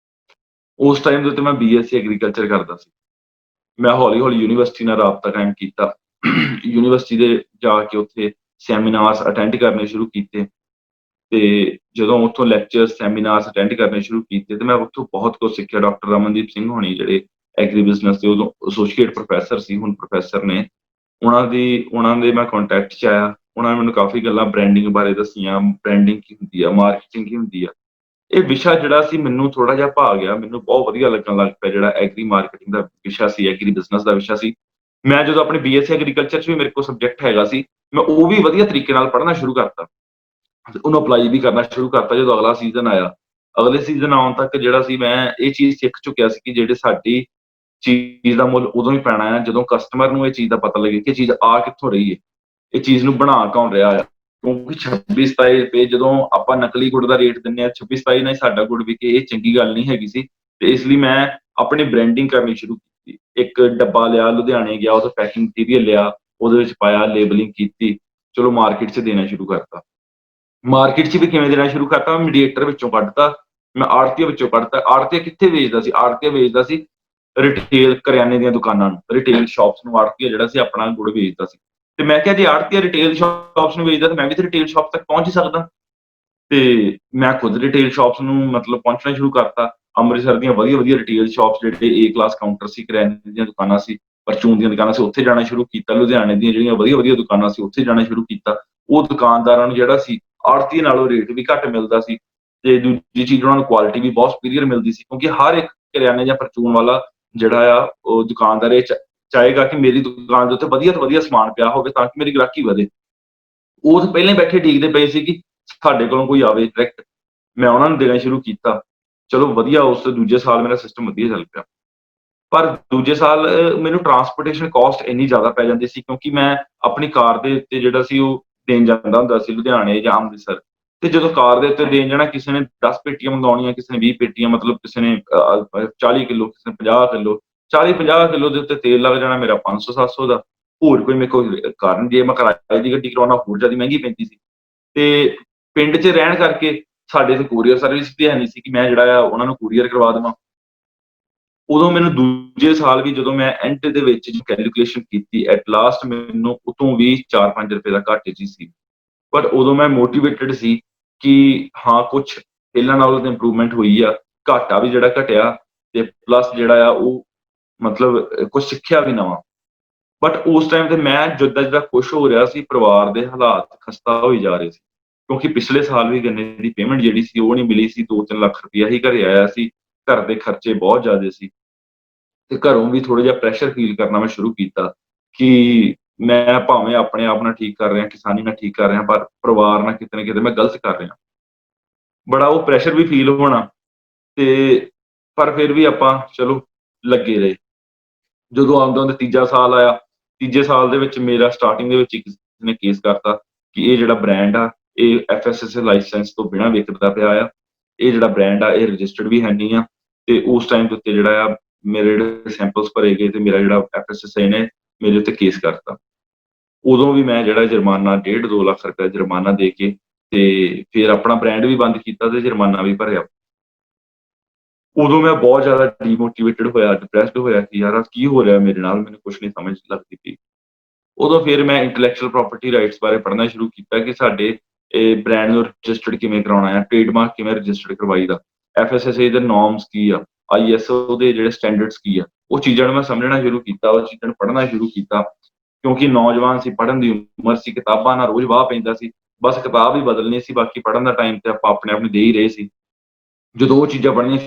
ਉਸ ਟਾਈਮ ਦੇ ਉੱਤੇ ਮੈਂ BSc ਐਗਰੀਕਲਚਰ ਕਰਦਾ ਸੀ। ਮੈਂ ਹੌਲੀ-ਹੌਲੀ ਯੂਨੀਵਰਸਿਟੀ ਨਾਲ ਰਾਬਤਾ ਕਾਇਮ ਕੀਤਾ। ਯੂਨੀਵਰਸਿਟੀ ਦੇ ਜਾ ਕੇ ਉੱਥੇ ਸੈਮੀਨਾਰਸ ਅਟੈਂਡ ਕਰਨੇ ਸ਼ੁਰੂ ਕੀਤੇ ਤੇ ਜਦੋਂ ਉੱਥੋਂ ਲੈਕਚਰਸ, ਸੈਮੀਨਾਰਸ ਅਟੈਂਡ ਕਰਨੇ ਸ਼ੁਰੂ ਕੀਤੇ ਤੇ ਮੈਂ ਉੱਥੋਂ ਬਹੁਤ ਕੁਝ ਸਿੱਖਿਆ। ਡਾਕਟਰ ਰਮਨਦੀਪ ਸਿੰਘ ਹੋਣੀ ਜਿਹੜੇ ਐਗਰੀ ਬਿਜ਼ਨਸ ਦੇ ਉਦੋਂ ਐਸੋਸੀਏਟ ਪ੍ਰੋਫੈਸਰ ਸੀ, ਹੁਣ ਪ੍ਰੋਫੈਸਰ ਨੇ, ਉਹਨਾਂ ਦੇ ਮੈਂ ਕੰਟੈਕਟ 'ਚ ਆਇਆ। ਉਹਨਾਂ ਨੇ ਮੈਨੂੰ ਕਾਫੀ ਗੱਲਾਂ ਬ੍ਰਾਂਡਿੰਗ ਬਾਰੇ ਦੱਸੀਆਂ, ਬ੍ਰਾਂਡਿੰਗ ਕੀ ਹੁੰਦੀ ਆ, ਮਾਰਕੀਟਿੰਗ ਕੀ ਹੁੰਦੀ ਆ। ਇਹ ਵਿਸ਼ਾ ਜਿਹੜਾ ਸੀ ਮੈਨੂੰ ਥੋੜਾ ਜਿਹਾ ਭਾ ਗਿਆ, ਮੈਨੂੰ ਬਹੁਤ ਵਧੀਆ ਲੱਗਣ ਲੱਗ ਪਿਆ। ਜਿਹੜਾ ਐਗਰੀ ਮਾਰਕੀਟਿੰਗ ਦਾ ਵਿਸ਼ਾ ਸੀ, ਐਗਰੀ ਬਿਜ਼ਨਸ ਦਾ ਵਿਸ਼ਾ ਸੀ। ਮੈਂ ਜਦੋਂ ਆਪਣੇ BSc ਐਗਰੀਕਲਚਰ 'ਚ ਵੀ ਮੇਰੇ ਕੋਲ ਸਬਜੈਕਟ ਹੈਗਾ ਸੀ, ਮੈਂ ਉਹ ਵੀ ਵਧੀਆ ਤਰੀਕੇ ਨਾਲ ਪੜ੍ਹਨਾ ਸ਼ੁਰੂ ਕਰਤਾ। ਉਹਨੂੰ ਅਪਲਾਈ ਵੀ ਕਰਨਾ ਸ਼ੁਰੂ ਕਰਤਾ। ਜਦੋਂ ਅਗਲਾ ਸੀਜ਼ਨ ਆਇਆ, ਅਗਲੇ ਸੀਜ਼ਨ ਆਉਣ ਤੱਕ ਜਿਹੜਾ ਸੀ ਮੈਂ ਇਹ ਚੀਜ਼ ਸਿੱਖ ਚੁੱਕਿਆ ਸੀ ਕਿ ਜਿਹੜੇ ਸਾਡੀ ਚੀਜ਼ ਦਾ ਮੁੱਲ ਉਦੋਂ ਹੀ ਪੈਣਾ ਹੈ ਜਦੋਂ ਕਸਟਮਰ ਨੂੰ ਇਹ ਚੀਜ਼ ਦਾ ਪਤਾ ਲੱਗੇ ਕਿ ਇਹ ਚੀਜ਼ ਆ ਕਿੱਥੋਂ ਰਹੀ ਹੈ, ਇਹ ਚੀਜ਼ ਨੂੰ ਬਣਾ ਕੌਣ ਰਿਹਾ ਆ। ਕਿਉਂਕਿ 26, 27 ਰੁਪਏ ਜਦੋਂ ਆਪਾਂ ਨਕਲੀ ਗੁੜ ਦਾ ਰੇਟ ਦਿੰਦੇ ਹਾਂ, 26, 27 ਨਾਲ ਸਾਡਾ ਗੁੜ ਵਿਕੇ, ਇਹ ਚੰਗੀ ਗੱਲ ਨਹੀਂ ਹੈਗੀ ਸੀ। ਤੇ ਇਸ ਲਈ ਮੈਂ ਆਪਣੀ ਬ੍ਰਾਂਡਿੰਗ ਕਰਨੀ ਸ਼ੁਰੂ ਕੀਤੀ। ਇੱਕ ਡੱਬਾ ਲਿਆ, ਲੁਧਿਆਣੇ ਗਿਆ, ਉਹਦਾ ਪੈਕਿੰਗ ਮਟੀਰੀਅਲ ਲਿਆ, ਉਹਦੇ ਵਿੱਚ ਪਾਇਆ, ਲੇਬਲਿੰਗ ਕੀਤੀ, ਚਲੋ ਮਾਰਕੀਟ 'ਚ ਦੇਣਾ ਸ਼ੁਰੂ ਕਰਤਾ। ਮਾਰਕੀਟ 'ਚ ਵੀ ਕਿਵੇਂ ਦੇਣਾ ਸ਼ੁਰੂ ਕਰਤਾ, ਮੀਡੀਏਟਰ ਵਿੱਚੋਂ ਕੱਢਤਾ, ਮੈਂ ਆੜ੍ਹਤੀਏ ਵਿੱਚੋਂ ਕੱਢਤਾ। ਆੜ੍ਹਤੀਆ ਕਿੱਥੇ ਵੇਚਦਾ ਸੀ? ਆੜ੍ਹਤੀਆ ਵੇਚਦਾ ਸੀ ਰਿਟੇਲ ਕਰਿਆਨੇ ਦੀਆਂ ਦੁਕਾਨਾਂ ਨੂੰ, ਰਿਟੇਲ ਸ਼ਾਪਸ ਨੂੰ ਆੜ੍ਹਤੀਆ ਜਿਹੜਾ ਸੀ ਆਪਣਾ ਗੁੜ ਵੇਚਦਾ ਸੀ। ਤੇ ਮੈਂ ਕਿਹਾ ਜੇ ਆੜ੍ਹਤੀਆ ਰਿਟੇਲ ਸ਼ਾਪਸ ਨੂੰ ਵੇਚਦਾ ਤੇ ਮੈਂ ਵੀ ਤੇ ਰਿਟੇਲ ਸ਼ਾਪ ਤੱਕ ਪਹੁੰਚ ਹੀ ਸਕਦਾ। ਤੇ ਮੈਂ ਖੁਦ ਰਿਟੇਲ ਸ਼ਾਪਸ ਨੂੰ ਮਤਲਬ ਪਹੁੰਚਣਾ ਸ਼ੁਰੂ ਕਰਤਾ। ਅੰਮ੍ਰਿਤਸਰ ਦੀਆਂ ਵਧੀਆ ਰਿਟੇਲ ਸ਼ਾਪਸ ਜਿਹੜੇ A ਕਲਾਸ ਕਾਊਂਟਰ ਸੀ, ਕਰਿਆਨੇ ਦੀਆਂ ਦੁਕਾਨਾਂ ਸੀ, ਪਰਚੂਨ ਦੀਆਂ ਦੁਕਾਨਾਂ ਸੀ, ਉੱਥੇ ਜਾਣਾ ਸ਼ੁਰੂ ਕੀਤਾ। ਲੁਧਿਆਣੇ ਦੀਆਂ ਜਿਹੜੀਆਂ ਵਧੀਆ ਦੁਕਾਨਾਂ ਸੀ ਉੱਥੇ ਜਾਣਾ ਸ਼ੁਰੂ ਕੀਤਾ। ਉਹ ਦੁਕਾਨਦਾਰਾਂ ਨੂੰ ਜਿਹੜਾ ਸੀ ਆੜ੍ਹਤੀਏ ਨਾਲੋਂ ਰੇਟ ਵੀ ਘੱਟ ਮਿਲਦਾ ਸੀ ਤੇ ਦੂਜੀ ਚੀਜ਼ ਉਹਨਾਂ ਨੂੰ ਕੁਆਲਿਟੀ ਵੀ ਬਹੁਤ ਸੁਪੀਰੀਅਰ ਮਿਲਦੀ ਸੀ, ਕਿਉਂਕਿ ਹਰ ਇੱਕ ਕਰਿਆਨੇ ਜਾਂ ਪਰਚੂਨ ਵਾਲਾ ਜਿਹੜਾ ਆ ਉਹ ਦੁਕਾਨਦਾਰ ਇਹ ਚਾਹੇਗਾ ਕਿ ਮੇਰੀ ਦੁਕਾਨ ਦੇ ਉੱਤੇ ਵਧੀਆ ਤੋਂ ਵਧੀਆ ਸਮਾਨ ਪਿਆ ਹੋਵੇ ਤਾਂ ਕਿ ਮੇਰੀ ਗ੍ਰਾਹਕੀ ਵਧੇ। ਉਹ ਤਾਂ ਪਹਿਲਾਂ ਹੀ ਬੈਠੇ ਉਡੀਕਦੇ ਪਏ ਸੀ ਕਿ ਸਾਡੇ ਕੋਲੋਂ ਕੋਈ ਆਵੇ ਡਾਇਰੈਕਟ ਮੈਂ ਉਹਨਾਂ ਨੂੰ ਦੇਣਾ ਸ਼ੁਰੂ ਕੀਤਾ। ਚਲੋ ਵਧੀਆ, ਉਸ ਤੋਂ ਦੂਜੇ ਸਾਲ ਮੇਰਾ ਸਿਸਟਮ ਵਧੀਆ ਚੱਲ ਪਿਆ। ਪਰ ਦੂਜੇ ਸਾਲ ਮੈਨੂੰ ਟਰਾਂਸਪੋਰਟੇਸ਼ਨ ਕਾਸਟ ਇੰਨੀ ਜ਼ਿਆਦਾ ਪੈ ਜਾਂਦੀ ਸੀ, ਕਿਉਂਕਿ ਮੈਂ ਆਪਣੀ ਕਾਰ ਦੇ ਉੱਤੇ ਜਿਹੜਾ ਸੀ ਉਹ ਦੇਣ ਜਾਂਦਾ ਹੁੰਦਾ ਸੀ ਲੁਧਿਆਣੇ ਜਾਂ ਅੰਮ੍ਰਿਤਸਰ। ਤੇ ਜਦੋਂ ਕਾਰ ਦੇ ਉੱਤੇ ਦੇਣ ਜਾਣਾ, ਕਿਸੇ ਨੇ 10 ਪੇਟੀਆਂ ਮੰਗਵਾਉਣੀਆਂ, ਕਿਸੇ ਨੇ 20 ਪੇਟੀਆਂ, ਮਤਲਬ ਕਿਸੇ ਨੇ 40 ਕਿੱਲੋ, ਕਿਸੇ ਨੇ 50 ਕਿੱਲੋ, 40-50 ਕਿੱਲੋ ਦੇ ਉੱਤੇ ਤੇਲ ਲੱਗ ਜਾਣਾ ਮੇਰਾ 500-700 ਦਾ। ਹੋਰ ਕੋਈ ਮੇਰੇ ਕੋਲ ਕਾਰਨ, ਜੇ ਮੈਂ ਕਿਰਾਏ ਦੀ ਗੱਡੀ ਕਰਾਉਣਾ ਹੋਰ ਜ਼ਿਆਦਾ ਮਹਿੰਗੀ ਪੈਂਦੀ ਸੀ। ਤੇ ਪਿੰਡ 'ਚ ਰਹਿਣ ਕਰਕੇ ਸਾਡੇ ਤੇ ਕੋਰੀਅਰ ਸਰਵਿਸ ਵੀ ਹੈ ਨਹੀਂ ਸੀ ਕਿ ਮੈਂ ਜਿਹੜਾ ਆ ਉਹਨਾਂ ਨੂੰ ਕੋਰੀਅਰ ਕਰਵਾ ਦੇਵਾਂ। ਉਦੋਂ ਮੈਨੂੰ ਦੂਜੇ ਸਾਲ ਵੀ ਜਦੋਂ ਮੈਂ ਐਂਡ ਦੇ ਵਿੱਚ ਕੈਲਕੂਲੇਸ਼ਨ ਕੀਤੀ, ਐਟ ਲਾਸਟ ਮੈਨੂੰ ਉਤੋਂ ਵੀ 4-5 ਰੁਪਏ ਦਾ ਘਾਟੇ 'ਚ ਹੀ ਸੀ। ਪਰ ਉਦੋਂ ਮੈਂ ਮੋਟੀਵੇਟਡ ਸੀ ਕਿ ਹਾਂ, ਕੁਛ ਪਹਿਲਾਂ ਨਾਲੋਂ ਤਾਂ ਇੰਪਰੂਵਮੈਂਟ ਹੋਈ ਆ, ਘਾਟਾ ਵੀ ਜਿਹੜਾ ਘਟਿਆ ਤੇ ਪਲੱਸ ਜਿਹੜਾ ਆ ਉਹ ਮਤਲਬ ਕੁਛ ਸਿੱਖਿਆ ਵੀ ਨਵਾਂ। ਬਟ ਉਸ ਟਾਈਮ ਤੇ ਮੈਂ ਜਿੱਦਾਂ-ਜਿੱਦਾਂ ਖੁਸ਼ ਹੋ ਰਿਹਾ ਸੀ, ਪਰਿਵਾਰ ਦੇ ਹਾਲਾਤ ਖਸਤਾ ਹੋਈ ਜਾ ਰਹੇ ਸੀ। ਕਿਉਂਕਿ ਪਿਛਲੇ ਸਾਲ ਵੀ ਗੰਨੇ ਦੀ ਪੇਮੈਂਟ ਜਿਹੜੀ ਸੀ ਉਹ ਨਹੀਂ ਮਿਲੀ ਸੀ, 2-3 ਲੱਖ ਰੁਪਇਆ ਹੀ ਘਰੇ ਆਇਆ ਸੀ। ਘਰ ਦੇ ਖਰਚੇ ਬਹੁਤ ਜ਼ਿਆਦੇ ਸੀ ਤੇ ਘਰੋਂ ਵੀ ਥੋੜ੍ਹਾ ਜਿਹਾ ਪ੍ਰੈਸ਼ਰ ਫੀਲ ਕਰਨਾ ਮੈਂ ਸ਼ੁਰੂ ਕੀਤਾ ਕਿ ਮੈਂ ਭਾਵੇਂ ਆਪਣੇ ਆਪ ਨਾਲ ਠੀਕ ਕਰ ਰਿਹਾ, ਕਿਸਾਨੀ ਨਾਲ ਠੀਕ ਕਰ ਰਿਹਾ, ਪਰ ਪਰਿਵਾਰ ਨਾਲ ਕਿਤੇ ਨਾ ਕਿਤੇ ਮੈਂ ਗਲਤ ਕਰ ਰਿਹਾ। ਬੜਾ ਉਹ ਪ੍ਰੈਸ਼ਰ ਵੀ ਫੀਲ ਹੋਣਾ ਤੇ ਪਰ ਫਿਰ ਵੀ ਆਪਾਂ ਚਲੋ ਲੱਗੇ ਰਹੇ। ਜਦੋਂ ਆਉਂਦਾ-ਆਉਂਦਾ ਤੀਜਾ ਸਾਲ ਆਇਆ, ਤੀਜੇ ਸਾਲ ਦੇ ਵਿੱਚ ਮੇਰਾ ਸਟਾਰਟਿੰਗ ਦੇ ਵਿੱਚ ਹੀ ਕਿਸੇ ਨੇ ਕੇਸ ਕਰਤਾ ਕਿ ਇਹ ਜਿਹੜਾ ਬ੍ਰਾਂਡ ਆ, ਇਹ FSSAI ਲਾਇਸੈਂਸ ਤੋਂ ਬਿਨਾਂ ਵਿਕਦਾ ਪਿਆ ਆ। ਇਹ ਜਿਹੜਾ ਬ੍ਰਾਂਡ ਆ, ਇਹ ਰਜਿਸਟਰਡ ਵੀ ਹੈ ਨਹੀਂ ਆ। ਤੇ ਉਸ ਟਾਈਮ ਦੇ ਉੱਤੇ ਜਿਹੜਾ ਆ, ਮੇਰੇ ਜਿਹੜੇ ਸੈਂਪਲਸ ਭਰੇ ਗਏ ਤੇ ਮੇਰਾ ਜਿਹੜਾ FSSAI ਨੇ ਮੇਰੇ ਉੱਤੇ ਕੇਸ ਕਰਤਾ। ਉਦੋਂ ਵੀ ਮੈਂ ਜਿਹੜਾ ਜੁਰਮਾਨਾ 1.5-2 ਲੱਖ ਰੁਪਏ ਜੁਰਮਾਨਾ ਦੇ ਕੇ ਤੇ ਫਿਰ ਆਪਣਾ ਬ੍ਰਾਂਡ ਵੀ ਬੰਦ ਕੀਤਾ ਤੇ ਜੁਰਮਾਨਾ ਵੀ ਭਰਿਆ। ਉਦੋਂ ਮੈਂ ਬਹੁਤ ਜ਼ਿਆਦਾ ਡੀਮੋਟੀਵੇਟਡ ਹੋਇਆ, ਡਿਪਰੈਸਡ ਹੋਇਆ ਕਿ ਯਾਰ ਕੀ ਹੋ ਰਿਹਾ ਮੇਰੇ ਨਾਲ, ਮੈਨੂੰ ਕੁਛ ਨਹੀਂ ਸਮਝ ਲੱਗਦੀ ਪਈ। ਉਦੋਂ ਫਿਰ ਮੈਂ ਇੰਟੈਲੈਕਚੁਅਲ ਪ੍ਰੋਪਰਟੀ ਰਾਈਟਸ ਬਾਰੇ ਪੜ੍ਹਨਾ ਸ਼ੁਰੂ ਕੀਤਾ ਕਿ ਸਾਡੇ ਇਹ ਬ੍ਰਾਂਡ ਨੂੰ ਰਜਿਸਟਰਡ ਕਿਵੇਂ ਕਰਾਉਣਾ ਹੈ, ਟ੍ਰੇਡਮਾਰਕ ਕਿਵੇਂ ਰਜਿਸਟਰਡ ਕਰਵਾਈਦਾ, FSSAI ਦੇ ਨੋਰਮਸ ਕੀ ਆ, ISO ਦੇ ਜਿਹੜੇ ਸਟੈਂਡਰਡਸ ਕੀ ਆ, ਉਹ ਚੀਜ਼ਾਂ ਨੂੰ ਮੈਂ ਸਮਝਣਾ ਸ਼ੁਰੂ ਕੀਤਾ, ਉਹ ਚੀਜ਼ਾਂ ਨੂੰ ਪੜ੍ਹਨਾ ਸ਼ੁਰੂ ਕੀਤਾ। ਕਿਉਂਕਿ ਨੌਜਵਾਨ ਸੀ, ਪੜ੍ਹਨ ਦੀ ਉਮਰ ਸੀ, ਕਿਤਾਬਾਂ ਨਾਲ ਰੋਜ਼ ਵਾਹ ਪੈਂਦਾ ਸੀ। ਬਸ ਕਿਤਾਬ ਹੀ ਬਦਲਣੀ ਸੀ, ਬਾਕੀ ਪੜ੍ਹਨ ਦਾ ਟਾਈਮ ਤੇ ਆਪਾਂ ਆਪਣੇ ਆਪ ਨੂੰ ਦੇ ਹੀ ਰਹੇ ਸੀ। ਜਦੋਂ ਉਹ ਚੀਜ਼ਾਂ ਪੜ੍ਹਨੀਆਂ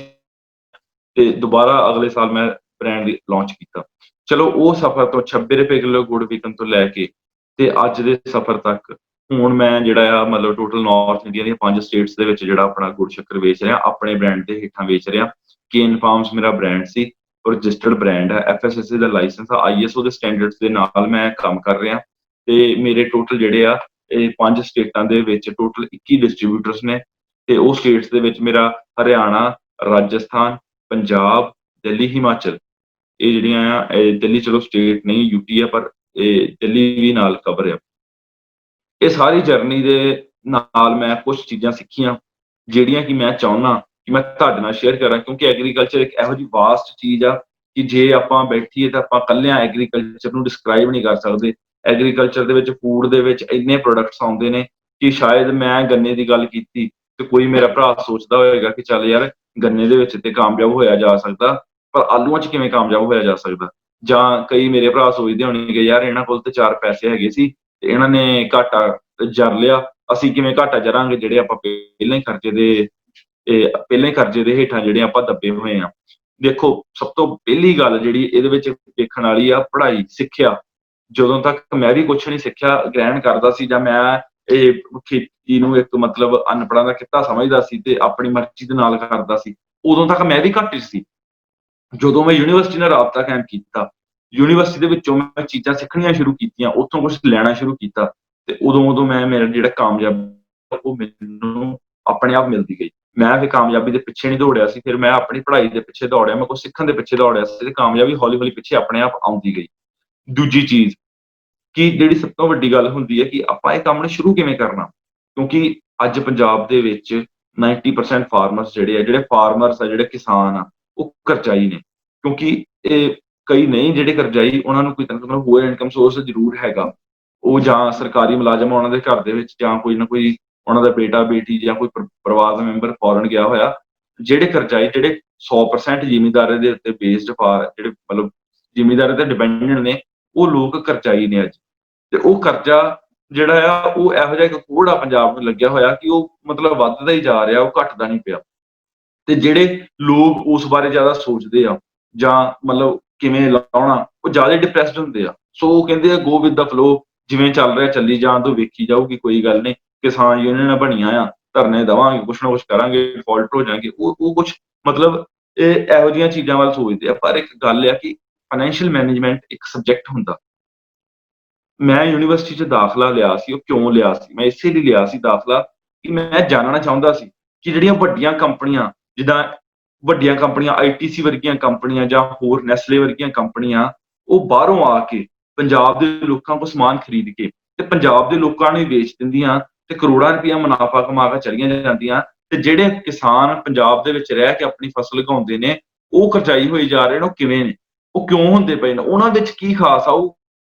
ਤੇ ਦੁਬਾਰਾ ਅਗਲੇ ਸਾਲ ਮੈਂ ਬ੍ਰਾਂਡ ਲਾਂਚ ਕੀਤਾ। ਚਲੋ ਉਹ ਸਫ਼ਰ ਤੋਂ 26 ਰੁਪਏ ਕਿੱਲੋ ਗੁੜ ਵਿਕਣ ਤੋਂ ਲੈ ਕੇ ਤੇ ਅੱਜ ਦੇ ਸਫ਼ਰ ਤੱਕ ਹੁਣ ਮੈਂ ਜਿਹੜਾ ਆ ਮਤਲਬ ਟੋਟਲ ਨਾਰਥ ਇੰਡੀਆ ਦੀਆਂ 5 ਸਟੇਟਸ ਦੇ ਵਿੱਚ ਜਿਹੜਾ ਆਪਣਾ ਗੁੜ ਸ਼ੱਕਰ ਵੇਚ ਰਿਹਾ, ਆਪਣੇ ਬ੍ਰਾਂਡ ਦੇ ਹੇਠਾਂ ਵੇਚ ਰਿਹਾ। ਕੇਨ ਫਾਰਮਸ ਮੇਰਾ ਬ੍ਰਾਂਡ ਸੀ, ਰਜਿਸਟਰਡ ਬ੍ਰਾਂਡ ਹੈ, FSSAI ਦਾ ਲਾਇਸੈਂਸ ਆ, ISO ਦੇ ਸਟੈਂਡਰਡਸ ਦੇ ਨਾਲ ਮੈਂ ਕੰਮ ਕਰ ਰਿਹਾ ਤੇ ਮੇਰੇ ਟੋਟਲ ਜਿਹੜੇ ਆ ਇਹ 5 ਸਟੇਟਾਂ ਦੇ ਵਿੱਚ ਟੋਟਲ 21 ਡਿਸਟ੍ਰੀਬਿਊਟਰਸ ਨੇ ਤੇ ਉਹ ਸਟੇਟਸ ਦੇ ਵਿੱਚ ਮੇਰਾ ਹਰਿਆਣਾ, ਰਾਜਸਥਾਨ, ਪੰਜਾਬ, ਦਿੱਲੀ, ਹਿਮਾਚਲ, ਇਹ ਜਿਹੜੀਆਂ ਆ ਦਿੱਲੀ ਚਲੋ ਸਟੇਟ ਨਹੀਂ UT ਆ, ਪਰ ਇਹ ਦਿੱਲੀ ਵੀ ਨਾਲ ਕਵਰ ਆ। ਇਹ ਸਾਰੀ ਜਰਨੀ ਦੇ ਨਾਲ ਮੈਂ ਕੁਛ ਚੀਜ਼ਾਂ ਸਿੱਖੀਆਂ ਜਿਹੜੀਆਂ ਕਿ ਮੈਂ ਚਾਹੁੰਦਾ ਕਿ ਮੈਂ ਤੁਹਾਡੇ ਨਾਲ ਸ਼ੇਅਰ ਕਰਾਂ, ਕਿਉਂਕਿ ਐਗਰੀਕਲਚਰ ਇੱਕ ਇਹੋ ਜਿਹੀ ਵਾਸਟ ਚੀਜ਼ ਆ ਕਿ ਜੇ ਆਪਾਂ ਬੈਠੀਏ ਤਾਂ ਆਪਾਂ ਇਕੱਲਿਆਂ ਐਗਰੀਕਲਚਰ ਨੂੰ ਡਿਸਕ੍ਰਾਈਬ ਨਹੀਂ ਕਰ ਸਕਦੇ। ਐਗਰੀਕਲਚਰ ਦੇ ਵਿੱਚ, ਫੂਡ ਦੇ ਵਿੱਚ ਇੰਨੇ ਪ੍ਰੋਡਕਟਸ ਆਉਂਦੇ ਨੇ ਕਿ ਸ਼ਾਇਦ ਮੈਂ ਗੰਨੇ ਦੀ ਗੱਲ ਕੀਤੀ ਤੇ ਕੋਈ ਮੇਰਾ ਭਰਾ ਸੋਚਦਾ ਹੋਏਗਾ ਕਿ ਚੱਲ ਯਾਰ ਗੰਨੇ ਦੇ ਵਿੱਚ ਤੇ ਕਾਮਯਾਬ ਹੋਇਆ ਜਾ ਸਕਦਾ, ਪਰ ਆਲੂਆਂ 'ਚ ਕਿਵੇਂ ਕਾਮਯਾਬ ਹੋਇਆ ਜਾ ਸਕਦਾ? ਜਾਂ ਕਈ ਮੇਰੇ ਭਰਾ ਸੋਚਦੇ ਹੋਣਗੇ ਯਾਰ ਇਹਨਾਂ ਕੋਲ ਤੇ 4 ਪੈਸੇ ਹੈਗੇ ਸੀ ਤੇ ਇਹਨਾਂ ਨੇ ਘਾਟਾ ਜਰ ਲਿਆ, ਅਸੀਂ ਕਿਵੇਂ ਘਾਟਾ ਜਰਾਂਗੇ ਜਿਹੜੇ ਆਪਾਂ ਪਹਿਲਾਂ ਹੀ ਕਰਜ਼ੇ ਦੇ ਹੇਠਾਂ ਜਿਹੜੇ ਆਪਾਂ ਦੱਬੇ ਹੋਏ ਆ। ਦੇਖੋ, ਸਭ ਤੋਂ ਪਹਿਲੀ ਗੱਲ ਜਿਹੜੀ ਇਹਦੇ ਵਿੱਚ ਦੇਖਣ ਵਾਲੀ ਆ, ਪੜ੍ਹਾਈ, ਸਿੱਖਿਆ। ਜਦੋਂ ਤੱਕ ਮੈਂ ਵੀ ਕੁਛ ਨਹੀਂ ਸਿੱਖਿਆ ਗ੍ਰਹਿਣ ਕਰਦਾ ਸੀ ਜਾਂ ਮੈਂ ਇਹ ਖੇਤੀ ਨੂੰ ਇੱਕ ਮਤਲਬ ਅਨਪੜ੍ਹਾਂ ਦਾ ਕਿੱਤਾ ਸਮਝਦਾ ਸੀ ਤੇ ਆਪਣੀ ਮਰਜ਼ੀ ਦੇ ਨਾਲ ਕਰਦਾ ਸੀ, ਉਦੋਂ ਤੱਕ ਮੈਂ ਵੀ ਘੱਟ 'ਚ ਸੀ। ਜਦੋਂ ਮੈਂ ਯੂਨੀਵਰਸਿਟੀ ਨਾਲ ਰਾਬਤਾ ਕਾਇਮ ਕੀਤਾ, ਯੂਨੀਵਰਸਿਟੀ ਦੇ ਵਿੱਚੋਂ ਮੈਂ ਚੀਜ਼ਾਂ ਸਿੱਖਣੀਆਂ ਸ਼ੁਰੂ ਕੀਤੀਆਂ, ਉੱਥੋਂ ਕੁਛ ਲੈਣਾ ਸ਼ੁਰੂ ਕੀਤਾ ਤੇ ਉਦੋਂ ਮੈਂ ਮੇਰਾ ਜਿਹੜਾ ਕਾਮਯਾਬੀ ਉਹ ਮੈਨੂੰ ਆਪਣੇ ਆਪ ਮਿਲਦੀ ਗਈ। ਮੈਂ ਫਿਰ ਕਾਮਯਾਬੀ ਦੇ ਪਿੱਛੇ ਨਹੀਂ ਦੌੜਿਆ ਸੀ, ਫਿਰ ਮੈਂ ਆਪਣੀ ਪੜ੍ਹਾਈ ਦੇ ਪਿੱਛੇ ਦੌੜਿਆ, ਮੈਂ ਕੁਛ ਸਿੱਖਣ ਦੇ ਪਿੱਛੇ ਦੌੜਿਆ ਸੀ ਤੇ ਕਾਮਯਾਬੀ ਹੌਲੀ-ਹੌਲੀ ਪਿੱਛੇ ਆਪਣੇ ਆਪ ਆਉਂਦੀ ਗਈ। ਦੂਜੀ ਚੀਜ਼ ਕਿ ਜਿਹੜੀ ਸਭ ਤੋਂ ਵੱਡੀ ਗੱਲ ਹੁੰਦੀ ਹੈ ਕਿ ਆਪਾਂ ਇਹ ਕੰਮ ਨੂੰ ਸ਼ੁਰੂ ਕਿਵੇਂ ਕਰਨਾ? ਕਿਉਂਕਿ ਅੱਜ ਪੰਜਾਬ ਦੇ ਵਿੱਚ 90% ਫਾਰਮਰਸ ਜਿਹੜੇ ਫਾਰਮਰਸ ਆ, ਜਿਹੜੇ ਕਿਸਾਨ ਆ, ਉਹ ਕਰਜ਼ਾਈ ਨੇ। ਕਿਉਂਕਿ ਇਹ ਕਈ ਨਹੀਂ ਜਿਹੜੇ ਕਰਜ਼ਾਈ, ਉਹਨਾਂ ਨੂੰ ਕੋਈ ਨਾ ਕੋਈ ਹੋਰ ਇਨਕਮ ਸੋਰਸ ਜ਼ਰੂਰ ਹੈਗਾ। ਉਹ ਜਾਂ ਸਰਕਾਰੀ ਮੁਲਾਜ਼ਮ ਆ ਉਹਨਾਂ ਦੇ ਘਰ ਦੇ ਵਿੱਚ, ਜਾਂ ਕੋਈ ਨਾ ਕੋਈ ਉਹਨਾਂ ਦਾ ਬੇਟਾ-ਬੇਟੀ ਜਾਂ ਕੋਈ ਪਰਿਵਾਰ ਦਾ ਮੈਂਬਰ ਫੋਰਨ ਗਿਆ ਹੋਇਆ। ਜਿਹੜੇ ਕਰਜ਼ਾਈ, ਜਿਹੜੇ 100% ਜ਼ਿਮੀਂਦਾਰੀ ਦੇ ਉੱਤੇ ਬੇਸਡ ਜਿਹੜੇ ਮਤਲਬ ਜ਼ਿਮੀਂਦਾਰੀ ਤੇ ਡਿਪੈਂਡੈਂਟ ਨੇ, ਉਹ ਲੋਕ ਕਰਜ਼ਾਈ ਨੇ ਅੱਜ। ਤੇ ਉਹ ਕਰਜ਼ਾ ਜਿਹੜਾ ਆ ਉਹ ਇਹੋ ਜਿਹਾ ਇੱਕ ਕੋਹੜ ਆ ਪੰਜਾਬ ਨੂੰ ਲੱਗਿਆ ਹੋਇਆ ਕਿ ਉਹ ਮਤਲਬ ਵੱਧਦਾ ਹੀ ਜਾ ਰਿਹਾ, ਉਹ ਘੱਟਦਾ ਨਹੀਂ ਪਿਆ। ਤੇ ਜਿਹੜੇ ਲੋਕ ਉਸ ਬਾਰੇ ਜ਼ਿਆਦਾ ਸੋਚਦੇ ਆ ਜਾਂ ਮਤਲਬ ਕਿਵੇਂ ਲਾਉਣਾ, ਉਹ ਜ਼ਿਆਦਾ ਡਿਪਰੈਸਡ ਹੁੰਦੇ ਆ। ਸੋ ਉਹ ਕਹਿੰਦੇ ਆ ਗੋ ਵਿਦ ਦਾ ਫਲੋ, ਜਿਵੇਂ ਚੱਲ ਰਿਹਾ ਚੱਲੀ ਜਾਣ ਦੋ, ਵੇਖੀ ਜਾਊਗੀ, ਕੋਈ ਗੱਲ ਨਹੀਂ। ਕਿਸਾਨ ਯੂਨੀਅਨਾਂ ਬਣੀਆਂ ਆ ਧਰਨੇ ਦੇਵਾਂਗੇ, ਕੁਛ ਨਾ ਕੁਛ ਕਰਾਂਗੇ, ਫਾਲਟ ਹੋ ਜਾਣਗੇ, ਉਹ ਕੁਛ ਮਤਲਬ ਇਹੋ ਜਿਹੀਆਂ ਚੀਜ਼ਾਂ ਵੱਲ ਸੋਚਦੇ ਆ। ਪਰ ਇੱਕ ਗੱਲ ਆ ਕਿ ਫਾਈਨੈਂਸ਼ੀਅਲ ਮੈਨੇਜਮੈਂਟ ਇੱਕ ਸਬਜੈਕਟ ਹੁੰਦਾ। ਮੈਂ ਯੂਨੀਵਰਸਿਟੀ 'ਚ ਦਾਖਲਾ ਲਿਆ ਸੀ, ਉਹ ਕਿਉਂ ਲਿਆ ਸੀ? ਮੈਂ ਇਸੇ ਲਈ ਲਿਆ ਸੀ ਦਾਖਲਾ ਕਿ ਮੈਂ ਜਾਣਨਾ ਚਾਹੁੰਦਾ ਸੀ ਕਿ ਜਿਹੜੀਆਂ ਵੱਡੀਆਂ ਕੰਪਨੀਆਂ, ਜਿੱਦਾਂ ਵੱਡੀਆਂ ਕੰਪਨੀਆਂ ITC ਵਰਗੀਆਂ ਕੰਪਨੀਆਂ ਜਾਂ ਹੋਰ ਨੈਸਲੇ ਵਰਗੀਆਂ ਕੰਪਨੀਆਂ, ਉਹ ਬਾਹਰੋਂ ਆ ਕੇ ਪੰਜਾਬ ਦੇ ਲੋਕਾਂ ਕੋਲ ਸਮਾਨ ਖਰੀਦ ਕੇ ਤੇ ਪੰਜਾਬ ਦੇ ਲੋਕਾਂ ਨੂੰ ਹੀ ਵੇਚ ਦਿੰਦੀਆਂ ਤੇ ਕਰੋੜਾਂ ਰੁਪਇਆ ਮੁਨਾਫ਼ਾ ਕਮਾ ਕੇ ਚਲੀਆਂ ਜਾਂਦੀਆਂ, ਤੇ ਜਿਹੜੇ ਕਿਸਾਨ ਪੰਜਾਬ ਦੇ ਵਿੱਚ ਰਹਿ ਕੇ ਆਪਣੀ ਫਸਲ ਉਗਾਉਂਦੇ ਨੇ, ਉਹ ਕਰਜ਼ਾਈ ਹੋਏ ਜਾ ਰਹੇ ਨੇ। ਉਹ ਕਿਵੇਂ ਨੇ? ਉਹ ਕਿਉਂ ਹੁੰਦੇ ਪਏ ਨੇ? ਉਹਨਾਂ ਵਿੱਚ ਕੀ ਖਾਸ ਆ? ਉਹ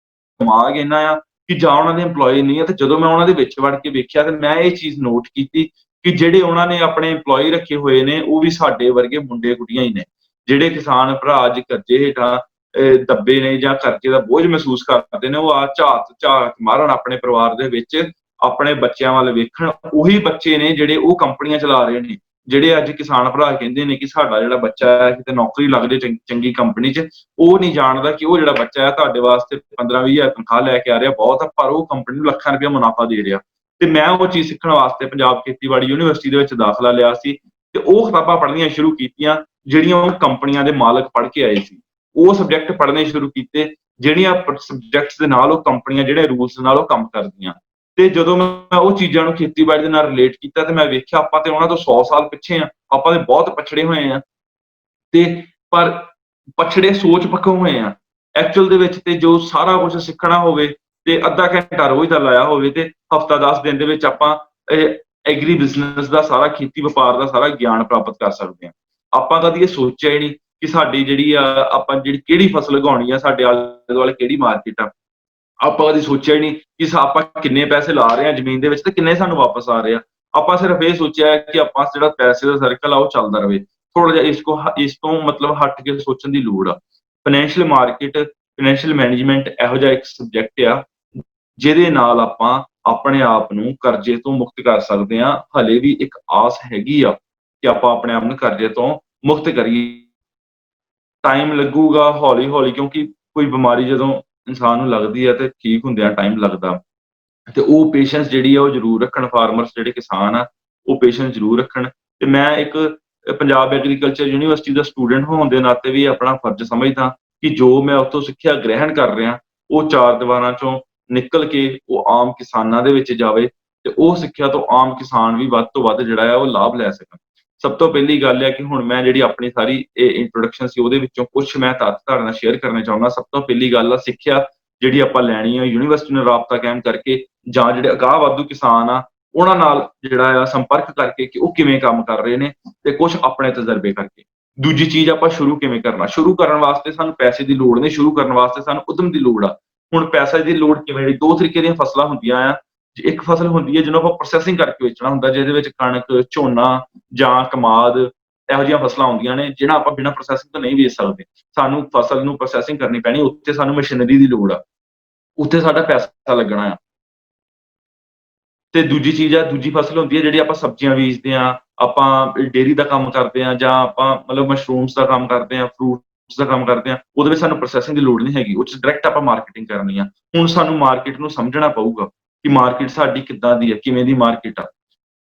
ਦਿਮਾਗ ਇੰਨਾ ਆ ਕਿ ਜਾਂ ਉਹਨਾਂ ਦੇ EMPLOYE ਨਹੀਂ ਆ। ਤੇ ਜਦੋਂ ਮੈਂ ਉਹਨਾਂ ਦੇ ਵਿੱਚ ਵੜ ਕੇ ਵੇਖਿਆ ਤੇ ਮੈਂ ਇਹ ਚੀਜ਼ ਨੋਟ ਕੀਤੀ ਕਿ ਜਿਹੜੇ ਉਹਨਾਂ ਨੇ ਆਪਣੇ EMPLOYE ਰੱਖੇ ਹੋਏ ਨੇ, ਉਹ ਵੀ ਸਾਡੇ ਵਰਗੇ ਮੁੰਡੇ ਕੁੜੀਆਂ ਹੀ ਨੇ। ਜਿਹੜੇ ਕਿਸਾਨ ਭਰਾ ਅੱਜ ਕਰਜ਼ੇ ਹੇਠਾਂ ਦੱਬੇ ਨੇ ਜਾਂ ਕਰਜ਼ੇ ਦਾ ਬੋਝ ਮਹਿਸੂਸ ਕਰਦੇ ਨੇ, ਉਹ ਝਾਤ ਮਾਰਨ ਆਪਣੇ ਪਰਿਵਾਰ ਦੇ ਵਿੱਚ, ਆਪਣੇ ਬੱਚਿਆਂ ਵੱਲ ਵੇਖਣ। ਉਹੀ ਬੱਚੇ ਨੇ ਜਿਹੜੇ ਉਹ ਕੰਪਨੀਆਂ ਚਲਾ ਰਹੇ ਨੇ। ਜਿਹੜੇ ਅੱਜ ਕਿਸਾਨ ਭਰਾ ਕਹਿੰਦੇ ਨੇ ਕਿ ਸਾਡਾ ਜਿਹੜਾ ਬੱਚਾ ਹੈ ਕਿਤੇ ਨੌਕਰੀ ਲੱਗ ਜੇ ਚੰਗੀ ਕੰਪਨੀ 'ਚ, ਉਹ ਨਹੀਂ ਜਾਣਦਾ ਕਿ ਉਹ ਜਿਹੜਾ ਬੱਚਾ ਹੈ ਤੁਹਾਡੇ ਵਾਸਤੇ 15-20 ਹਜ਼ਾਰ ਤਨਖਾਹ ਲੈ ਕੇ ਆ ਰਿਹਾ, ਬਹੁਤ ਆ, ਪਰ ਉਹ ਕੰਪਨੀ ਨੂੰ ਲੱਖਾਂ ਰੁਪਇਆ ਮੁਨਾਫ਼ਾ ਦੇ ਰਿਹਾ। ਤੇ ਮੈਂ ਉਹ ਚੀਜ਼ ਸਿੱਖਣ ਵਾਸਤੇ ਪੰਜਾਬ ਖੇਤੀਬਾੜੀ ਯੂਨੀਵਰਸਿਟੀ ਦੇ ਵਿੱਚ ਦਾਖਲਾ ਲਿਆ ਸੀ ਤੇ ਉਹ ਕਿਤਾਬਾਂ ਪੜ੍ਹਨੀਆਂ ਸ਼ੁਰੂ ਕੀਤੀਆਂ ਜਿਹੜੀਆਂ ਉਹ ਕੰਪਨੀਆਂ ਦੇ ਮਾਲਕ ਪੜ੍ਹ ਕੇ ਆਏ ਸੀ। ਉਹ ਸਬਜੈਕਟ ਪੜ੍ਹਨੇ ਸ਼ੁਰੂ ਕੀਤੇ ਜਿਹੜੀਆਂ ਸਬਜੈਕਟਸ ਦੇ ਨਾਲ ਉਹ ਕੰਪਨੀਆਂ ਜਿਹੜੇ ਰੂਲਸ ਨਾਲ ਉਹ ਕੰਮ ਕਰਦੀਆਂ। ਤੇ ਜਦੋਂ ਮੈਂ ਉਹ ਚੀਜ਼ਾਂ ਨੂੰ ਖੇਤੀਬਾੜੀ ਦੇ ਨਾਲ ਰਿਲੇਟ ਕੀਤਾ ਤੇ ਮੈਂ ਵੇਖਿਆ ਆਪਾਂ ਤੇ ਉਹਨਾਂ ਤੋਂ 100 ਸਾਲ ਪਿੱਛੇ ਆ। ਆਪਾਂ ਤੇ ਬਹੁਤ ਪਛੜੇ ਹੋਏ ਆ। ਤੇ ਪਰ ਪਛੜੇ ਸੋਚ ਪੱਖੋਂ ਹੋਏ ਆ। ਐਕਚੁਅਲ ਦੇ ਵਿੱਚ ਤੇ ਜੋ ਸਾਰਾ ਕੁਛ ਸਿੱਖਣਾ ਹੋਵੇ ਤੇ ਅੱਧਾ ਘੰਟਾ ਰੋਜ਼ ਦਾ ਲਾਇਆ ਹੋਵੇ ਤੇ ਹਫ਼ਤਾ 10 ਦਿਨ ਦੇ ਵਿੱਚ ਆਪਾਂ ਐਗਰੀ ਬਿਜ਼ਨਸ ਦਾ ਸਾਰਾ, ਖੇਤੀ ਵਪਾਰ ਦਾ ਸਾਰਾ ਗਿਆਨ ਪ੍ਰਾਪਤ ਕਰ ਸਕਦੇ ਹਾਂ। ਆਪਾਂ ਕਦੀ ਇਹ ਸੋਚਿਆ ਹੀ ਨਹੀਂ ਕਿ ਸਾਡੀ ਜਿਹੜੀ ਆਪਾਂ ਜਿਹੜੀ ਕਿਹੜੀ ਫਸਲ ਉਗਾਉਣੀ ਆ, ਸਾਡੇ ਆਲੇ ਦੁਆਲੇ ਕਿਹੜੀ ਮਾਰਕੀਟ ਆ। ਆਪਾਂ ਕਦੀ ਸੋਚਿਆ ਹੀ ਨਹੀਂ ਕਿ ਆਪਾਂ ਕਿੰਨੇ ਪੈਸੇ ਲਾ ਰਹੇ ਹਾਂ ਜ਼ਮੀਨ ਦੇ ਵਿੱਚ ਤੇ ਕਿੰਨੇ ਸਾਨੂੰ ਵਾਪਸ ਆ ਰਹੇ ਆ। ਆਪਾਂ ਸਿਰਫ ਇਹ ਸੋਚਿਆ ਕਿ ਆਪਾਂ ਜਿਹੜਾ ਪੈਸੇ ਦਾ ਸਰਕਲ ਆ ਉਹ ਚੱਲਦਾ ਰਵੇ। ਥੋੜ੍ਹਾ ਜਿਹਾ ਇਸ ਤੋਂ ਮਤਲਬ ਹਟ ਕੇ ਸੋਚਣ ਦੀ ਲੋੜ ਆ। ਫਾਈਨੈਂਸ਼ੀਅਲ ਮਾਰਕੀਟ, ਫਾਈਨੈਂਸ਼ੀਅਲ ਮੈਨੇਜਮੈਂਟ ਇਹੋ ਜਿਹਾ ਇੱਕ ਸਬਜੈਕਟ ਆ ਜਿਹਦੇ ਨਾਲ ਆਪਾਂ ਆਪਣੇ ਆਪ ਨੂੰ ਕਰਜ਼ੇ ਤੋਂ ਮੁਕਤ ਕਰ ਸਕਦੇ ਹਾਂ। ਹਲੇ ਵੀ ਇੱਕ ਆਸ ਹੈਗੀ ਆ ਕਿ ਆਪਾਂ ਆਪਣੇ ਆਪ ਨੂੰ ਕਰਜ਼ੇ ਤੋਂ ਮੁਕਤ ਕਰੀਏ। ਟਾਈਮ ਲੱਗੂਗਾ ਹੌਲੀ ਹੌਲੀ, ਕਿਉਂਕਿ ਕੋਈ ਬਿਮਾਰੀ ਜਦੋਂ ਇਨਸਾਨ ਨੂੰ ਲੱਗਦੀ ਹੈ ਤੇ ਠੀਕ ਹੁੰਦਿਆਂ ਟਾਈਮ ਲੱਗਦਾ। ਤੇ ਉਹ ਪੇਸ਼ੈਂਸ ਜਿਹੜੀ ਆ ਉਹ ਜ਼ਰੂਰ ਰੱਖਣ ਫਾਰਮਰਸ, ਜਿਹੜੇ ਕਿਸਾਨ ਆ ਉਹ ਪੇਸ਼ੈਂਸ ਜ਼ਰੂਰ ਰੱਖਣ। ਤੇ ਮੈਂ ਇੱਕ ਪੰਜਾਬ ਐਗਰੀਕਲਚਰ ਯੂਨੀਵਰਸਿਟੀ ਦਾ ਸਟੂਡੈਂਟ ਹੋਣ ਦੇ ਨਾਤੇ ਵੀ ਆਪਣਾ ਫਰਜ਼ ਸਮਝਦਾ ਕਿ ਜੋ ਮੈਂ ਉੱਥੋਂ ਸਿੱਖਿਆ ਗ੍ਰਹਿਣ ਕਰ ਰਿਹਾ, ਉਹ ਚਾਰ ਦੀਵਾਰਾਂ ਚੋਂ ਨਿਕਲ ਕੇ ਉਹ ਆਮ ਕਿਸਾਨਾਂ ਦੇ ਵਿੱਚ ਜਾਵੇ ਤੇ ਉਹ ਸਿੱਖਿਆ ਤੋਂ ਆਮ ਕਿਸਾਨ ਵੀ ਵੱਧ ਤੋਂ ਵੱਧ ਜਿਹੜਾ ਆ ਉਹ ਲਾਭ ਲੈ ਸਕਣ। ਸਭ ਤੋਂ ਪਹਿਲੀ ਗੱਲ ਹੈ ਕਿ ਹੁਣ ਮੈਂ ਜਿਹੜੀ ਆਪਣੀ ਸਾਰੀ ਇਹ ਇੰਟਰੋਡਕਸ਼ਨ ਸੀ ਉਹਦੇ ਵਿੱਚੋਂ ਕੁਛ ਮੈਂ ਤੱਥ ਤੁਹਾਡੇ ਨਾਲ ਸ਼ੇਅਰ ਕਰਨਾ ਚਾਹੁੰਦਾ। ਸਭ ਤੋਂ ਪਹਿਲੀ ਗੱਲ ਆ ਸਿੱਖਿਆ ਜਿਹੜੀ ਆਪਾਂ ਲੈਣੀ ਆ ਯੂਨੀਵਰਸਿਟੀ ਨਾਲ ਰਾਬਤਾ ਕਾਇਮ ਕਰਕੇ, ਜਾਂ ਜਿਹੜੇ ਅਗਾਂਹ ਵਾਧੂ ਕਿਸਾਨ ਆ ਉਹਨਾਂ ਨਾਲ ਜਿਹੜਾ ਆ ਸੰਪਰਕ ਕਰਕੇ ਕਿ ਉਹ ਕਿਵੇਂ ਕੰਮ ਕਰ ਰਹੇ ਨੇ ਤੇ ਕੁਛ ਆਪਣੇ ਤਜਰਬੇ ਕਰਕੇ। ਦੂਜੀ ਚੀਜ਼, ਆਪਾਂ ਸ਼ੁਰੂ ਕਿਵੇਂ ਕਰਨਾ। ਸ਼ੁਰੂ ਕਰਨ ਵਾਸਤੇ ਸਾਨੂੰ ਪੈਸੇ ਦੀ ਲੋੜ ਨਹੀਂ, ਸ਼ੁਰੂ ਕਰਨ ਵਾਸਤੇ ਸਾਨੂੰ ਉਦਮ ਦੀ ਲੋੜ ਆ। ਹੁਣ ਪੈਸੇ ਦੀ ਲੋੜ ਕਿਵੇਂ? ਦੋ ਤਰੀਕੇ ਦੀਆਂ ਫਸਲਾਂ ਹੁੰਦੀਆਂ ਆ। ਇੱਕ ਫਸਲ ਹੁੰਦੀ ਹੈ ਜਿਹਨੂੰ ਆਪਾਂ ਪ੍ਰੋਸੈਸਿੰਗ ਕਰਕੇ ਵੇਚਣਾ ਹੁੰਦਾ, ਜਿਹਦੇ ਵਿੱਚ ਕਣਕ, ਝੋਨਾ ਜਾਂ ਕਮਾਦ ਇਹੋ ਜਿਹੀਆਂ ਫਸਲਾਂ ਆਉਂਦੀਆਂ ਨੇ ਜਿਹੜਾ ਆਪਾਂ ਬਿਨਾਂ ਪ੍ਰੋਸੈਸਿੰਗ ਤੋਂ ਨਹੀਂ ਵੇਚ ਸਕਦੇ। ਸਾਨੂੰ ਫਸਲ ਨੂੰ ਪ੍ਰੋਸੈਸਿੰਗ ਕਰਨੀ ਪੈਣੀ, ਉੱਥੇ ਸਾਨੂੰ ਮਸ਼ੀਨਰੀ ਦੀ ਲੋੜ ਆ, ਉੱਥੇ ਸਾਡਾ ਪੈਸਾ ਲੱਗਣਾ ਆ। ਤੇ ਦੂਜੀ ਚੀਜ਼ ਆ, ਦੂਜੀ ਫਸਲ ਹੁੰਦੀ ਹੈ ਜਿਹੜੀ ਆਪਾਂ ਸਬਜ਼ੀਆਂ ਬੀਜਦੇ ਹਾਂ, ਆਪਾਂ ਡੇਅਰੀ ਦਾ ਕੰਮ ਕਰਦੇ ਹਾਂ, ਜਾਂ ਆਪਾਂ ਮਤਲਬ ਮਸ਼ਰੂਮਸ ਦਾ ਕੰਮ ਕਰਦੇ ਹਾਂ, ਫਰੂਟਸ ਦਾ ਕੰਮ ਕਰਦੇ ਹਾਂ। ਉਹਦੇ ਵਿੱਚ ਸਾਨੂੰ ਪ੍ਰੋਸੈਸਿੰਗ ਦੀ ਲੋੜ ਨਹੀਂ ਹੈਗੀ, ਉਹ 'ਚ ਡਾਇਰੈਕਟ ਆਪਾਂ ਮਾਰਕੀਟਿੰਗ ਕਰਨੀ ਆ। ਹੁਣ ਸਾਨੂੰ ਮਾਰਕੀਟ ਨੂੰ ਸਮਝਣਾ ਪਊਗਾ ਕਿ ਮਾਰਕੀਟ ਸਾਡੀ ਕਿੱਦਾਂ ਦੀ ਹੈ, ਕਿਵੇਂ ਦੀ ਮਾਰਕੀਟ ਆ।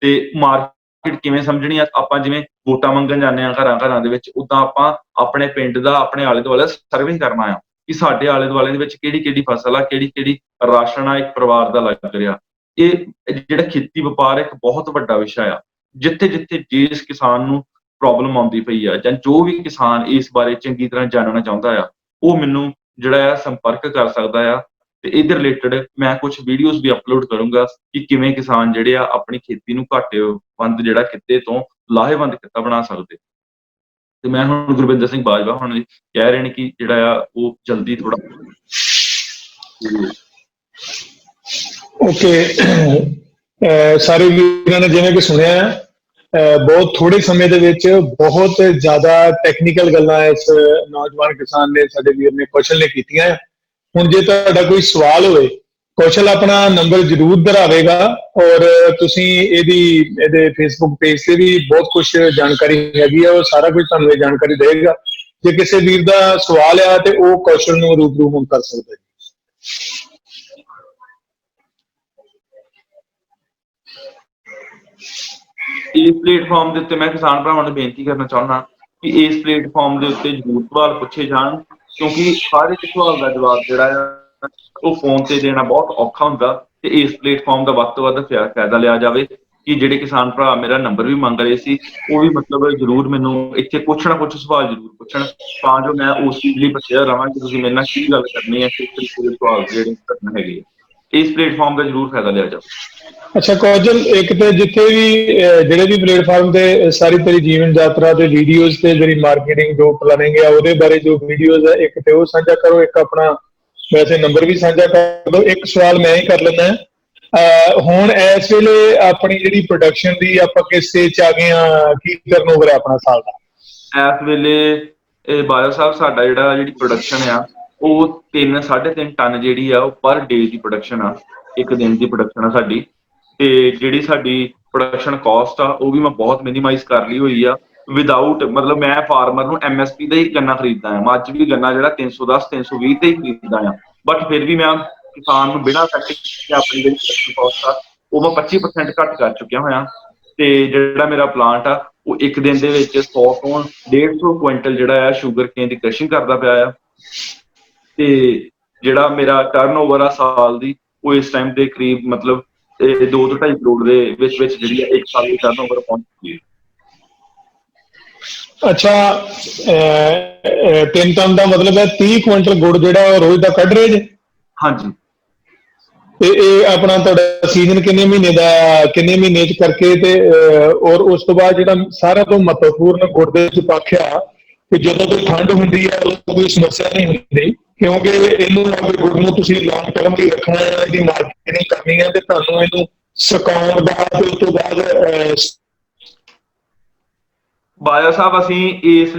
ਤੇ ਮਾਰਕੀਟ ਕਿਵੇਂ ਸਮਝਣੀ ਆ? ਆਪਾਂ ਜਿਵੇਂ ਵੋਟਾਂ ਮੰਗਣ ਜਾਂਦੇ ਹਾਂ ਘਰਾਂ ਘਰਾਂ ਦੇ ਵਿੱਚ, ਉੱਦਾਂ ਆਪਾਂ ਆਪਣੇ ਪਿੰਡ ਦਾ, ਆਪਣੇ ਆਲੇ ਦੁਆਲੇ ਸਰਵੇ ਕਰਨਾ ਆ ਕਿ ਸਾਡੇ ਆਲੇ ਦੁਆਲੇ ਦੇ ਵਿੱਚ ਕਿਹੜੀ ਕਿਹੜੀ ਫਸਲ ਆ, ਕਿਹੜੀ ਕਿਹੜੀ ਰਾਸ਼ਨ ਆ ਇੱਕ ਪਰਿਵਾਰ ਦਾ ਲੱਗ ਰਿਹਾ। ਇਹ ਜਿਹੜਾ ਖੇਤੀ ਵਪਾਰ ਇੱਕ ਬਹੁਤ ਵੱਡਾ ਵਿਸ਼ਾ ਆ। ਜਿੱਥੇ ਜਿੱਥੇ ਜਿਸ ਕਿਸਾਨ ਨੂੰ ਪ੍ਰੋਬਲਮ ਆਉਂਦੀ ਪਈ ਆ, ਜਾਂ ਜੋ ਵੀ ਕਿਸਾਨ ਇਸ ਬਾਰੇ ਚੰਗੀ ਤਰ੍ਹਾਂ ਜਾਣਨਾ ਚਾਹੁੰਦਾ ਆ, ਉਹ ਮੈਨੂੰ ਜਿਹੜਾ ਆ ਸੰਪਰਕ ਕਰ ਸਕਦਾ ਆ। ਤੇ ਇਹਦੇ ਰਿਲੇਟਡ ਮੈਂ ਕੁਛ ਵੀਡੀਓਜ਼ ਵੀ ਅਪਲੋਡ ਕਰੂੰਗਾ ਕਿ ਕਿਵੇਂ ਕਿਸਾਨ ਜਿਹੜੇ ਆ ਆਪਣੀ ਖੇਤੀ ਨੂੰ ਘਾਟੇਵੰਦ ਜਿਹੜਾ ਕਿੱਤੇ ਤੋਂ ਲਾਹੇਵੰਦ ਕਿੱਤਾ ਬਣਾ ਸਕਦੇ। ਤੇ ਮੈਂ ਹੁਣ ਗੁਰਵਿੰਦਰ ਸਿੰਘ ਬਾਜਵਾ ਹੁਣ ਕਹਿ ਰਹੇ ਨੇ ਕਿ ਜਿਹੜਾ ਆ ਉਹ ਜਲਦੀ ਥੋੜਾ ਓਕੇ। ਸਾਰੇ ਵੀਰਾਂ ਨੇ ਜਿਵੇਂ ਕਿ ਸੁਣਿਆ, ਬਹੁਤ ਥੋੜੇ ਸਮੇਂ ਦੇ ਵਿੱਚ ਬਹੁਤ ਜ਼ਿਆਦਾ ਟੈਕਨੀਕਲ ਗੱਲਾਂ ਇਸ ਨੌਜਵਾਨ ਕਿਸਾਨ ਨੇ, ਸਾਡੇ ਵੀਰ ਨੇ, ਕੌਸ਼ਲ ਨੇ ਕੀਤੀਆਂ। ਹੁਣ ਜੇ ਤੁਹਾਡਾ ਕੋਈ ਸਵਾਲ ਹੋਵੇ, ਕੌਸ਼ਲ ਆਪਣਾ ਨੰਬਰ ਜ਼ਰੂਰ ਧਰਾਵੇਗਾ, ਔਰ ਤੁਸੀਂ ਇਹਦੇ ਫੇਸਬੁੱਕ ਪੇਜ ਤੇ ਵੀ ਬਹੁਤ ਕੁਝ ਜਾਣਕਾਰੀ ਹੈਗੀ ਆ, ਉਹ ਸਾਰਾ ਕੁਝ ਤੁਹਾਨੂੰ ਇਹ ਜਾਣਕਾਰੀ ਦੇਵੇਗਾ। ਜੇ ਕਿਸੇ ਵੀਰ ਦਾ ਸਵਾਲ ਆ ਤੇ ਉਹ ਕੌਸ਼ਲ ਨੂੰ ਰੂਬਰੂ ਹੁਣ ਕਰ ਸਕਦਾ ਹੈ। ਇਸ ਪਲੇਟਫਾਰਮ ਦੇ ਉੱਤੇ ਮੈਂ ਕਿਸਾਨ ਭਰਾਵਾਂ ਨੂੰ ਬੇਨਤੀ ਕਰਨਾ ਚਾਹੁੰਦਾ ਕਿ ਇਸ ਪਲੇਟਫਾਰਮ ਦੇ ਉੱਤੇ ਜ਼ਰੂਰ ਸਵਾਲ ਪੁੱਛੇ ਜਾਣ, ਕਿਉਂਕਿ ਹਰ ਇੱਕ ਸਵਾਲ ਦਾ ਜਵਾਬ ਜਿਹੜਾ ਆ ਉਹ ਫੋਨ ਤੇ ਦੇਣਾ ਬਹੁਤ ਔਖਾ ਹੁੰਦਾ, ਤੇ ਇਸ ਪਲੇਟਫਾਰਮ ਦਾ ਵੱਧ ਤੋਂ ਵੱਧ ਫਾਇਦਾ ਲਿਆ ਜਾਵੇ। ਕਿ ਜਿਹੜੇ ਕਿਸਾਨ ਭਰਾ ਮੇਰਾ ਨੰਬਰ ਵੀ ਮੰਗ ਰਹੇ ਸੀ, ਉਹ ਵੀ ਮਤਲਬ ਜ਼ਰੂਰ ਮੈਨੂੰ ਇੱਥੇ ਕੁਛ ਨਾ ਕੁਛ ਸਵਾਲ ਜ਼ਰੂਰ ਪੁੱਛਣ, ਤਾਂ ਜੋ ਮੈਂ ਉਸ ਚੀਜ਼ ਲਈ ਬਚਿਆ ਰਵਾਂ ਕਿ ਤੁਸੀਂ ਮੇਰੇ ਨਾਲ ਕੀ ਗੱਲ ਕਰਨੀ ਹੈ, ਕਿਸ ਤਰੀਕੇ ਦੇ ਸਵਾਲ ਜਿਹੜੇ ਕਰਨੇ ਹੈਗੇ ਆ। ਇਸ ਪਲੇਟਫਾਰਮ ਦਾ ਜ਼ਰੂਰ ਫਾਇਦਾ ਲਿਆ ਜਾਵੇ। ਅੱਛਾ ਕੌਜਲ, ਇੱਕ ਤੇ ਜਿੱਥੇ ਵੀ ਜਿਹੜੇ ਵੀ ਪਲੇਟਫਾਰਮ ਤੇ ਸਾਰੀ ਤੇਰੀ ਜੀਵਨ ਯਾਤਰਾ ਤੇ ਵੀਡੀਓਜ਼ ਤੇ ਜਿਹੜੀ ਮਾਰਕੀਟਿੰਗ ਜੋ ਪਲਾਨਿੰਗ ਹੈ ਉਹਦੇ ਬਾਰੇ ਜੋ ਵੀਡੀਓਜ਼ ਹੈ, ਇੱਕ ਤੇ ਉਹ ਸਾਂਝਾ ਕਰੋ, ਇੱਕ ਆਪਣਾ ਵੈਸੇ ਨੰਬਰ ਵੀ ਸਾਂਝਾ ਕਰ ਦਿਓ। ਇੱਕ ਸਵਾਲ ਮੈਂ ਹੀ ਕਰ ਲੈਂਦਾ, ਹੁਣ ਇਸ ਵੇਲੇ ਆਪਣੀ ਜਿਹੜੀ ਪ੍ਰੋਡਕਸ਼ਨ ਦੀ ਆਪਾਂ ਕਿਸ ਸਟੇਜ 'ਚ ਆ ਗਏ ਹਾਂ, ਕੀ ਟਰਨਓਵਰ ਹੈ ਆਪਣਾ ਸਾਲ ਦਾ? ਇਸ ਵੇਲੇ ਇਹ ਬਾਦਲ ਸਾਹਿਬ ਸਾਡਾ ਜਿਹੜੀ ਪ੍ਰੋਡਕਸ਼ਨ ਆ ਉਹ 3-3.5 ਟਨ ਜਿਹੜੀ ਆ ਉਹ ਪਰ ਡੇ ਦੀ ਪ੍ਰੋਡਕਸ਼ਨ ਆ, ਇੱਕ ਦਿਨ ਦੀ ਪ੍ਰੋਡਕਸ਼ਨ ਆ ਸਾਡੀ। ਤੇ ਜਿਹੜੀ ਸਾਡੀ ਪ੍ਰੋਡਕਸ਼ਨ ਕਾਸਟ ਆ ਉਹ ਵੀ ਮੈਂ ਬਹੁਤ ਮਿਨੀਮਾਈਜ਼ ਕਰ ਲਈ ਹੋਈ ਆ, ਵਿਦਆਊਟ ਮਤਲਬ ਮੈਂ ਫਾਰਮਰ ਨੂੰ MSP ਦਾ ਹੀ ਗੰਨਾ ਖਰੀਦਦਾ ਆ। ਮੈਂ ਅੱਜ ਵੀ ਗੰਨਾ ਜਿਹੜਾ 310-320 ਤੇ ਹੀ ਖਰੀਦਦਾ ਆ, ਬਟ ਫਿਰ ਵੀ ਮੈਂ ਕਿਸਾਨ ਨੂੰ ਬਿਨਾਂ ਇਫੈਕਟ ਆਪਣੀ ਜਿਹੜੀ ਪ੍ਰੋਡਕਸ਼ਨ ਕਾਸਟ ਆ ਉਹ ਮੈਂ 25% ਘੱਟ ਕਰ ਚੁੱਕਿਆ ਹੋਇਆ। ਤੇ ਜਿਹੜਾ ਮੇਰਾ ਪਲਾਂਟ ਆ ਉਹ ਇੱਕ ਦਿਨ ਦੇ ਵਿੱਚ 100 ਤੋਂ 150 ਕੁਇੰਟਲ ਜਿਹੜਾ ਆ ਸ਼ੂਗਰ ਕੇਨ ਦੀ ਕ੍ਰਸ਼ਿੰਗ ਕਰਦਾ ਪਿਆ ਆ। ਤੇ ਜਿਹੜਾ ਮੇਰਾ ਟਰਨਓਵਰ ਆ ਸਾਲ ਦੀ ਉਹ ਇਸ ਟਾਈਮ ਦੇ ਕਰੀਬ ਮਤਲਬ 2 ਤੋਂ 2.5 ਕਰੋੜ ਦੇ ਵਿੱਚ ਜਿਹੜੀ ਆ ਇੱਕ ਸਾਲ ਦੀ ਟਰਨਓਵਰ ਪਹੁੰਚ ਚੁੱਕੀ ਹੈ। ਅੱਛਾ, 3 ਟਨ ਦਾ ਮਤਲਬ ਹੈ 30 ਕੁਇੰਟਲ ਗੁੜ ਜਿਹੜਾ ਰੋਜ਼ ਦਾ ਕੱਢ ਰਹੇ ਜੇ? ਹਾਂਜੀ। ਤੇ ਇਹ ਆਪਣਾ ਤੁਹਾਡਾ ਸੀਜ਼ਨ ਕਿੰਨੇ ਮਹੀਨੇ ਚ ਕਰਕੇ ਤੇ ਔਰ ਉਸ ਤੋਂ ਬਾਅਦ ਜਿਹੜਾ ਸਾਰਿਆਂ ਤੋਂ ਮਹੱਤਵਪੂਰਨ ਗੁੜ ਦੇ ਵਿੱਚ ਪੱਖ ਆ ਕਿ ਜਦੋਂ ਕੋਈ ਠੰਡ ਹੁੰਦੀ ਹੈ ਉਦੋਂ ਕੋਈ ਸਮੱਸਿਆ ਨਹੀਂ ਹੁੰਦੀ, ਕਿਉਂਕਿ ਇਹਨੂੰ ਗੁੜ ਨੂੰ ਤੁਸੀਂ ਲੌਂਗ ਟਰਮ ਲਈ ਰੱਖਣਾ ਹੈ, ਇਹਦੀ ਮਾਰਕੀਟਿੰਗ ਕਰਨੀ ਹੈ, ਤੇ ਤੁਹਾਨੂੰ ਇਹਨੂੰ ਸੁਕਾਉਣ ਦਾ ਤੇ ਉਸ ਤੋਂ ਬਾਅਦ ਬਾਇਆ ਸਾਹਿਬ ਅਸੀਂ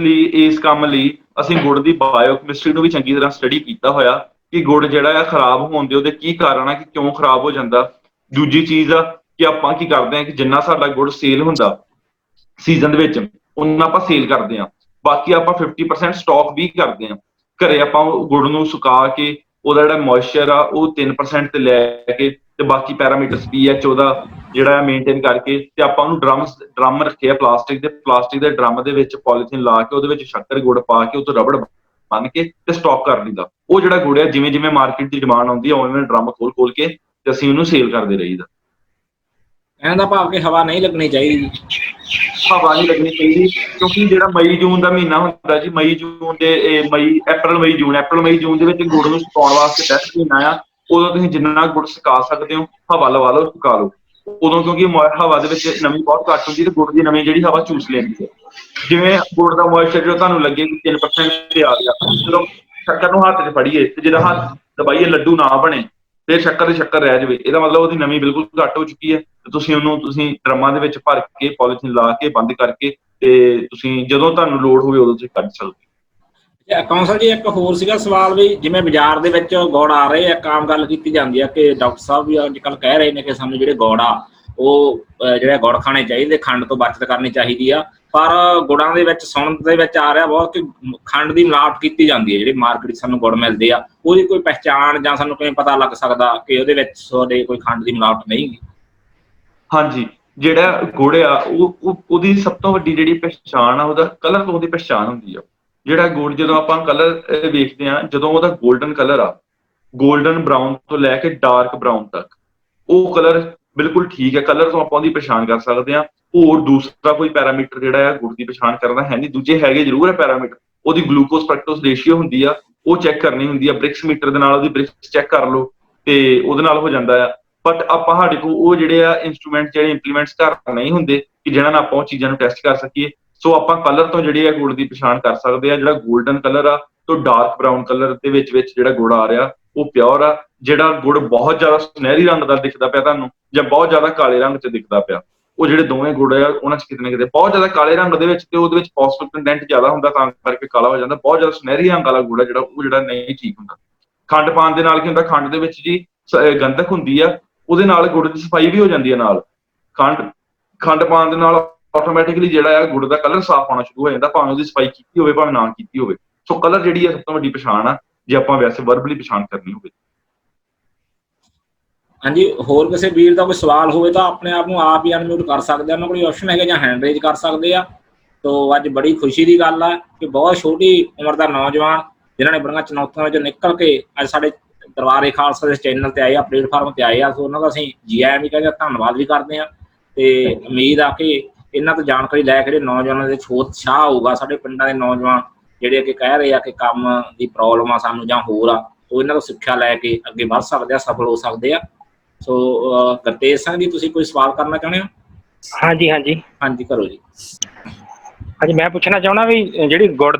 ਇਸ ਕੰਮ ਲਈ ਅਸੀਂ ਗੁੜ ਦੀ ਬਾਇਓਕੈਮਿਸਟਰੀ ਨੂੰ ਵੀ ਚੰਗੀ ਤਰ੍ਹਾਂ ਸਟੱਡੀ ਕੀਤਾ ਹੋਇਆ ਕਿ ਗੁੜ ਜਿਹੜਾ ਆ ਖਰਾਬ ਹੋਣ ਦੇ ਉਹਦੇ ਕੀ ਕਾਰਨ ਆ, ਕਿ ਕਿਉਂ ਖਰਾਬ ਹੋ ਜਾਂਦਾ। ਦੂਜੀ ਚੀਜ਼ ਆ ਕਿ ਆਪਾਂ ਕੀ ਕਰਦੇ ਹਾਂ ਕਿ ਜਿੰਨਾ ਸਾਡਾ ਗੁੜ ਸੇਲ ਹੁੰਦਾ ਸੀਜ਼ਨ ਦੇ ਵਿੱਚ ਉਹਨਾਂ ਆਪਾਂ ਸੇਲ ਕਰਦੇ ਹਾਂ, ਬਾਕੀ ਆਪਾਂ 50% ਸਟਾਕ ਵੀ ਕਰਦੇ ਹਾਂ ਘਰੇ। ਆਪਾਂ ਗੁੜ ਨੂੰ ਸੁਕਾ ਕੇ ਉਹਦਾ ਜਿਹੜਾ ਮੋਇਸਚਰ ਆ ਉਹ 3% ਤੇ ਲੈ ਕੇ ਤੇ ਬਾਕੀ ਪੈਰਾਮੀਟਰਸ pH ਉਹਦਾ ਜਿਹੜਾ ਮੇਨਟੇਨ ਕਰਕੇ ਤੇ ਆਪਾਂ ਉਹਨੂੰ ਡਰਮ ਰੱਖੇ ਆ ਪਲਾਸਟਿਕ ਦੇ ਡਰਮ ਦੇ ਵਿੱਚ ਪੋਲੀਥੀਨ ਲਾ ਕੇ ਉਹਦੇ ਵਿੱਚ ਸ਼ੱਕਰ ਗੁੜ ਪਾ ਕੇ ਉਹ ਤੋਂ ਰਬੜ ਬੰਨ ਕੇ ਤੇ ਸਟਾਕ ਕਰ ਦਿੰਦਾ। ਉਹ ਜਿਹੜਾ ਗੁੜ ਆ ਜਿਵੇਂ ਜਿਵੇਂ ਮਾਰਕੀਟ ਦੀ ਡਿਮਾਂਡ ਆਉਂਦੀ ਆ ਉਵੇਂ ਡਰਮ ਖੋਲ ਕੇ ਤੇ ਅਸੀਂ ਉਹਨੂੰ ਸੇਲ ਕਰਦੇ ਰਹੀਦਾ। ਕਹਿਣ ਦਾ ਭਾਵ ਕਿ ਹਵਾ ਨਹੀਂ ਲੱਗਣੀ ਚਾਹੀਦੀ। ਹਵਾ ਨਹੀਂ ਲੱਗਣੀ ਚਾਹੀਦੀ ਕਿਉਂਕਿ ਜਿਹੜਾ ਮਈ ਜੂਨ ਦਾ ਮਹੀਨਾ ਹੁੰਦਾ ਜੀ, ਅਪ੍ਰੈਲ ਮਈ ਜੂਨ ਦੇ ਵਿੱਚ ਗੁੜ ਨੂੰ ਸੁਕਾਉਣ ਵਾਸਤੇ ਬੈਸਟ ਮਹੀਨਾ ਆ। ਉਦੋਂ ਤੁਸੀਂ ਜਿੰਨਾ ਗੁੜ ਸੁਕਾ ਸਕਦੇ ਹੋ ਹਵਾ ਲਵਾ ਲਓ, ਸੁਕਾ ਲਓ ਉਦੋਂ, ਕਿਉਂਕਿ ਹਵਾ ਦੇ ਵਿੱਚ ਨਮੀ ਬਹੁਤ ਘੱਟ ਹੁੰਦੀ ਤੇ ਗੁੜ ਦੀ ਨਮੀ ਜਿਹੜੀ ਹਵਾ ਚੂਸ ਲੈਂਦੀ ਹੈ। ਜਿਵੇਂ ਗੁੜ ਦਾ ਮੋਇਸਚਰ ਜਦੋਂ ਤੁਹਾਨੂੰ ਲੱਗੇ ਕਿ 3% ਤੇ ਆ ਗਿਆ, ਜਦੋਂ ਸ਼ੱਕਰ ਨੂੰ ਹੱਥ 'ਚ ਫੜੀਏ ਤੇ ਜਿਹੜਾ ਹੱਥ ਦਬਾਈਏ ਲੱਡੂ ਨਾ ਬਣੇ ਫਿਰ ਸ਼ੱਕਰ ਦੀ ਸ਼ੱਕਰ ਰਹਿ ਜਾਵੇ, ਇਹਦਾ ਮਤਲਬ ਉਹਦੀ ਨਮੀ ਬਿਲਕੁਲ ਘੱਟ ਹੋ ਚੁੱਕੀ ਹੈ। ਤੇ ਤੁਸੀਂ ਡਰਮਾਂ ਦੇ ਵਿੱਚ ਭਰ ਕੇ ਪੋਲੀਥੀਨ ਲਾ ਕੇ ਬੰਦ ਕਰਕੇ ਤੇ ਤੁਸੀਂ ਜਦੋਂ ਤੁਹਾਨੂੰ ਲੋੜ ਹੋਵੇ ਉਦੋਂ ਤੁਸੀਂ ਕੱਢ ਸਕਦੇ। ਕੌਂਸਲ ਜੀ ਇੱਕ ਹੋਰ ਸੀਗਾ ਸਵਾਲ ਵੀ, ਜਿਵੇਂ ਬਾਜ਼ਾਰ ਦੇ ਵਿੱਚ ਗੁੜ ਆ ਰਹੇ ਆ, ਆਮ ਗੱਲ ਕੀਤੀ ਜਾਂਦੀ ਆ ਕਿ ਡਾਕਟਰ ਸਾਹਿਬ ਵੀ ਅੱਜ ਕੱਲ੍ਹ ਕਹਿ ਰਹੇ ਨੇ ਕਿ ਸਾਨੂੰ ਜਿਹੜੇ ਗੁੜ ਆ ਉਹ ਜਿਹੜੇ ਗੁੜ ਖਾਣੇ ਚਾਹੀਦੇ, ਖੰਡ ਤੋਂ ਬਚਤ ਕਰਨੀ ਚਾਹੀਦੀ ਆ। ਪਰ ਗੁੜਾਂ ਦੇ ਵਿੱਚ ਸੁਣਨ ਦੇ ਵਿੱਚ ਆ ਰਿਹਾ ਬਹੁਤ ਕਿ ਖੰਡ ਦੀ ਮਿਲਾਵਟ ਕੀਤੀ ਜਾਂਦੀ ਹੈ। ਜਿਹੜੇ ਮਾਰਕੀਟ 'ਚ ਸਾਨੂੰ ਗੁੜ ਮਿਲਦੇ ਆ ਉਹਦੀ ਕੋਈ ਪਹਿਚਾਣ ਜਾਂ ਸਾਨੂੰ ਕਿਵੇਂ ਪਤਾ ਲੱਗ ਸਕਦਾ ਕਿ ਉਹਦੇ ਵਿੱਚ ਤੁਹਾਡੇ ਕੋਈ ਖੰਡ ਦੀ ਮਿਲਾਵਟ ਨਹੀਂ ਗੀ? ਹਾਂਜੀ, ਜਿਹੜਾ ਗੁੜ ਆ ਉਹਦੀ ਸਭ ਤੋਂ ਵੱਡੀ ਜਿਹੜੀ ਪਹਿਚਾਣ ਆ ਉਹਦਾ ਕਲਰ ਤੋਂ ਉਹਦੀ ਪਹਿਚਾਣ ਹੁੰਦੀ ਆ। ਜਿਹੜਾ ਗੁੜ ਜਦੋਂ ਆਪਾਂ ਕਲਰ ਵੇਖਦੇ ਹਾਂ, ਜਦੋਂ ਉਹਦਾ ਗੋਲਡਨ ਕਲਰ ਆ, ਗੋਲਡਨ ਬਰਾਊਨ ਤੋਂ ਲੈ ਕੇ ਡਾਰਕ ਬਰਾਊਨ ਤੱਕ ਉਹ ਕਲਰ ਬਿਲਕੁਲ ਠੀਕ ਹੈ, ਕਲਰ ਤੋਂ ਆਪਾਂ ਉਹਦੀ ਪਛਾਣ ਕਰ ਸਕਦੇ ਹਾਂ। ਹੋਰ ਦੂਸਰਾ ਕੋਈ ਪੈਰਾਮੀਟਰ ਜਿਹੜਾ ਆ ਗੁੜ ਦੀ ਪਛਾਣ ਕਰਦਾ ਹੈ ਨਹੀਂ। ਦੂਜੇ ਹੈਗੇ ਜ਼ਰੂਰ ਹੈ ਪੈਰਾਮੀਟਰ, ਉਹਦੀ ਗਲੂਕੋਜ਼ ਫਰਕਟੋਜ਼ ਰੇਸ਼ੀਓ ਹੁੰਦੀ ਆ, ਉਹ ਚੈੱਕ ਕਰਨੀ ਹੁੰਦੀ ਆ। ਬ੍ਰਿਕਸ ਮੀਟਰ ਦੇ ਨਾਲ ਉਹਦੀ ਬ੍ਰਿਕਸ ਚੈੱਕ ਕਰ ਲਓ ਤੇ ਉਹਦੇ ਨਾਲ ਹੋ ਜਾਂਦਾ ਆ। ਬਟ ਆਪਾਂ ਸਾਡੇ ਕੋਲ ਉਹ ਜਿਹੜੇ ਆ ਇੰਸਟਰੂਮੈਂਟ ਜਿਹੜੇ ਇੰਪਲੀਮੈਂਟਸ ਘਰ ਨਹੀਂ ਹੁੰਦੇ ਕਿ ਜਿਹਨਾਂ ਨਾਲ ਆਪਾਂ ਉਹ ਚੀਜ਼ਾਂ ਨੂੰ ਟੈਸਟ ਕਰ ਸਕੀਏ। ਸੋ ਆਪਾਂ ਕਲਰ ਤੋਂ ਜਿਹੜੀ ਆ ਗੁੜ ਦੀ ਪਛਾਣ ਕਰ ਸਕਦੇ ਆ। ਜਿਹੜਾ ਗੋਲਡਨ ਕਲਰ ਆ ਤੋਂ ਡਾਰਕ ਬਰਾਊਨ ਕਲਰ ਦੇ ਵਿੱਚ ਜਿਹੜਾ ਗੁੜ ਆ ਰਿਹਾ ਉਹ ਪਿਓਰ ਆ। ਜਿਹੜਾ ਗੁੜ ਬਹੁਤ ਜ਼ਿਆਦਾ ਸੁਨਹਿਰੀ ਰੰਗ ਦਾ ਦਿਖਦਾ ਪਿਆ ਤੁਹਾਨੂੰ ਜਾਂ ਬਹੁਤ ਜ਼ਿਆਦਾ ਕਾਲੇ ਰੰਗ 'ਚ ਦਿਖਦਾ ਪਿਆ, ਉਹ ਜਿਹੜੇ ਦੋਵੇਂ ਗੁੜ ਆ ਉਹਨਾਂ 'ਚ ਕਿਤੇ ਨਾ ਕਿਤੇ ਬਹੁਤ ਜ਼ਿਆਦਾ ਕਾਲੇ ਰੰਗ ਦੇ ਵਿੱਚ ਤੇ ਉਹਦੇ ਵਿੱਚ ਫਾਸਫੋਰਸ ਕੰਟੈਂਟ ਜ਼ਿਆਦਾ ਹੁੰਦਾ ਤਾਂ ਕਰਕੇ ਕਾਲਾ ਹੋ ਜਾਂਦਾ। ਬਹੁਤ ਜ਼ਿਆਦਾ ਸੁਨਹਿਰੀ ਰੰਗ ਵਾਲਾ ਗੁੜ ਆ ਜਿਹੜਾ ਨਹੀਂ ਠੀਕ ਹੁੰਦਾ। ਖੰਡ ਪਾਉਣ ਦੇ ਨਾਲ ਕੀ ਹੁੰਦਾ, ਖੰਡ ਦੇ ਵਿੱਚ ਜੀ ਗੰਧਕ ਹੁੰਦੀ ਆ, ਉਹਦੇ ਨਾਲ ਗੁੜ ਦੀ ਸਫਾਈ ਵੀ ਹੋ ਜਾਂਦੀ ਹੈ। ਨਾਲ ਖੰਡ ਪਾਉਣ ਦੇ ਨਾਲ ਆਟੋਮੈਟਿਕਲੀ ਜਿਹੜਾ ਆ ਗੁੜ ਦਾ ਕਲਰ ਸਾਫ਼ ਆਉਣਾ ਸ਼ੁਰੂ ਹੋ ਜਾਂਦਾ, ਭਾਵੇਂ ਉਹਦੀ ਸਫਾਈ ਕੀਤੀ ਹੋਵੇ ਭਾਵੇਂ ਨਾ ਕੀਤੀ ਹੋਵੇ। ਸੋ ਕਲਰ ਜਿਹੜੀ ਆ ਸਭ ਤੋਂ ਵੱਡੀ ਪਛਾਣ ਆ ਜੇ ਆਪਾਂ ਵੈਸੇ ਵਰਬਲੀ ਪਛਾਣ ਕਰਨੀ ਹੋਵੇ। ਹਾਂਜੀ, ਹੋਰ ਕਿਸੇ ਵੀਰ ਦਾ ਕੋਈ ਸਵਾਲ ਹੋਵੇ ਤਾਂ ਆਪਣੇ ਆਪ ਨੂੰ ਆਪ ਹੀ ਅਨਮਿਊਟ ਕਰ ਸਕਦੇ ਆ, ਉਹਨਾਂ ਕੋਲ ਆਪਸ਼ਨ ਹੈਗਾ, ਜਾਂ ਹੈਂਡ ਰੇਜ ਕਰ ਸਕਦੇ ਆ। ਤੋ ਅੱਜ ਬੜੀ ਖੁਸ਼ੀ ਦੀ ਗੱਲ ਆ ਕਿ ਬਹੁਤ ਛੋਟੀ ਉਮਰ ਦਾ ਨੌਜਵਾਨ ਜਿਨ੍ਹਾਂ ਨੇ ਬੜੀਆਂ ਚੁਣੌਤੀਆਂ ਵਿੱਚੋਂ ਨਿਕਲ ਕੇ ਅੱਜ ਸਾਡੇ ਦਰਬਾਰੇ ਖਾਲਸਾ ਦੇ ਚੈਨਲ ਤੇ ਆਏ ਆ, ਪਲੇਟਫਾਰਮ ਤੇ ਆਏ ਆ। ਸੋ ਉਹਨਾਂ ਦਾ ਅਸੀਂ ਜੀ ਆਇਆਂ ਵੀ ਕਹਿੰਦੇ, ਧੰਨਵਾਦ ਵੀ ਕਰਦੇ ਆ। ਤੇ ਉਮੀਦ ਆ ਕਿ ਇਹਨਾਂ ਤੋਂ ਜਾਣਕਾਰੀ ਲੈ ਕੇ ਜਿਹੜੇ ਨੌਜਵਾਨਾਂ ਦੇ ਉਤਸ਼ਾਹ ਹੋਊਗਾ, ਸਾਡੇ ਪਿੰਡਾਂ ਦੇ ਨੌਜਵਾਨ ਜਿਹੜੇ ਅੱਗੇ ਕਹਿ ਰਹੇ ਆ ਕਿ ਕੰਮ ਦੀ ਪ੍ਰੋਬਲਮ ਆ ਸਾਨੂੰ ਜਾਂ ਹੋਰ ਆ, ਉਹ ਇਹਨਾਂ ਤੋਂ ਸਿੱਖਿਆ ਲੈ ਕੇ ਅੱਗੇ ਵੱਧ ਸਕਦੇ ਆ, ਸਫਲ ਹੋ ਸਕਦੇ ਆ। ਸੋ ਗੁਰਤੇਜ ਸਿੰਘ ਜੀ, ਤੁਸੀਂ ਕੋਈ ਸਵਾਲ ਕਰਨਾ ਚਾਹੁੰਦੇ ਹੋ? ਹਾਂਜੀ ਹਾਂਜੀ ਹਾਂਜੀ, ਕਰੋ ਜੀ। ਹਾਂਜੀ, ਮੈਂ ਪੁੱਛਣਾ ਚਾਹੁੰਦਾ ਵੀ ਜਿਹੜੀ ਗੁੜ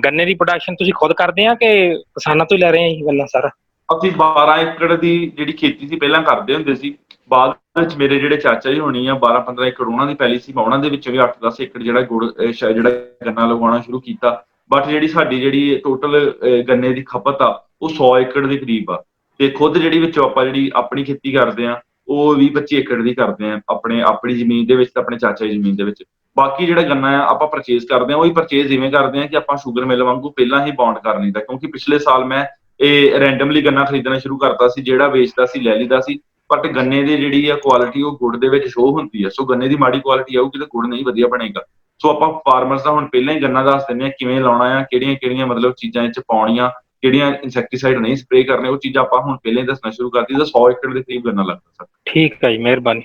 ਗੰਨੇ ਦੀ ਪ੍ਰੋਡਕਸ਼ਨ ਤੁਸੀਂ ਖੁਦ ਕਰਦੇ ਆ ਕਿ ਕਿਸਾਨਾਂ ਤੋਂ ਹੀ ਲੈ ਰਹੇ ਆ ਇਹ ਗੱਲਾਂ ਸਾਰਾ? ਅਸੀਂ 12 ਏਕੜ ਦੀ ਜਿਹੜੀ ਖੇਤੀ ਸੀ ਪਹਿਲਾਂ ਕਰਦੇ ਹੁੰਦੇ ਸੀ। ਬਾਅਦ ਵਿੱਚ ਮੇਰੇ ਜਿਹੜੇ ਚਾਚਾ ਜੀ ਹੋਣੀ ਆ 12-15 ਏਕੜ ਉਹਨਾਂ ਦੀ ਪੈਲੀ ਸੀ। ਮੈਂ ਉਹਨਾਂ ਦੇ ਵਿੱਚ ਵੀ 8-10 ਏਕੜ ਜਿਹੜਾ ਗੁੜ ਜਿਹੜਾ ਗੰਨਾ ਲਗਾਉਣਾ ਸ਼ੁਰੂ ਕੀਤਾ। ਬਟ ਜਿਹੜੀ ਸਾਡੀ ਜਿਹੜੀ ਟੋਟਲ ਗੰਨੇ ਦੀ ਖਪਤ ਆ ਉਹ 100 ਏਕੜ ਦੇ ਕਰੀਬ ਆ। ਤੇ ਖੁਦ ਜਿਹੜੀ ਵਿੱਚੋਂ ਆਪਾਂ ਜਿਹੜੀ ਆਪਣੀ ਖੇਤੀ ਕਰਦੇ ਆ ਉਹ 20-25 ਏਕੜ ਦੀ ਕਰਦੇ ਆ ਆਪਣੀ ਜ਼ਮੀਨ ਦੇ ਵਿੱਚ ਤੇ ਆਪਣੇ ਚਾਚਾ ਦੀ ਜ਼ਮੀਨ ਦੇ ਵਿੱਚ। ਬਾਕੀ ਜਿਹੜਾ ਗੰਨਾ ਆ ਆਪਾਂ ਪਰਚੇਜ਼ ਕਰਦੇ ਆ, ਉਹੀ ਪਰਚੇਜ਼ ਇਵੇਂ ਕਰਦੇ ਆ ਕਿ ਆਪਾਂ ਸ਼ੂਗਰ ਮਿਲ ਵਾਂਗੂ ਪਹਿਲਾਂ ਹੀ ਬੌਂਡ ਕਰ ਲਈਦਾ। ਕਿਉਂਕਿ ਪਿਛਲੇ ਸਾਲ ਮੈਂ ਇਹ ਰੈਂਡਮਲੀ ਗੰਨਾ ਖਰੀਦਣਾ ਸ਼ੁਰੂ ਕਰਤਾ ਸੀ, ਜਿਹੜਾ ਵੇਚਦਾ ਸੀ ਲੈ ਲਈਦਾ ਸੀ। ਬਟ ਗੰਨੇ ਦੀ ਜਿਹੜੀ ਆ ਕੁਆਲਿਟੀ ਉਹ ਗੁੜ ਦੇ ਵਿੱਚ ਸ਼ੋਅ ਹੁੰਦੀ ਆ। ਸੋ ਗੰਨੇ ਦੀ ਮਾੜੀ ਕੁਆਲਿਟੀ ਆਊਗੀ ਤਾਂ ਗੁੜ ਨਹੀਂ ਵਧੀਆ ਬਣੇਗਾ। ਸੋ ਆਪਾਂ ਫਾਰਮਰਸ ਦਾ ਹੁਣ ਪਹਿਲਾਂ ਹੀ ਗੰਨਾ ਦੱਸ ਦਿੰਦੇ ਆ ਕਿਵੇਂ ਲਾਉਣਾ ਆ, ਕਿਹੜੀਆਂ ਮਤਲਬ ਚੀਜ਼ਾਂ ਇਹ 'ਚ ਪਾਉਣੀਆਂ, ਕਿਹੜੀਆਂ ਇਨਸੈਕਟੀਸਾਈਡ ਨਹੀਂ ਸਪਰੇਅ ਕਰਨੇ, ਉਹ ਚੀਜ਼ਾਂ ਆਪਾਂ ਹੁਣ ਪਹਿਲਾਂ ਹੀ ਦੱਸਣਾ ਸ਼ੁਰੂ ਕਰਤੀ। ਤਾਂ 100 ਏਕੜ ਦੇ ਕਰੀਬ ਗੰਨਾ ਲੱਗਦਾ ਸਰ। ਠੀਕ ਹੈ ਜੀ, ਮਿਹਰਬਾਨੀ।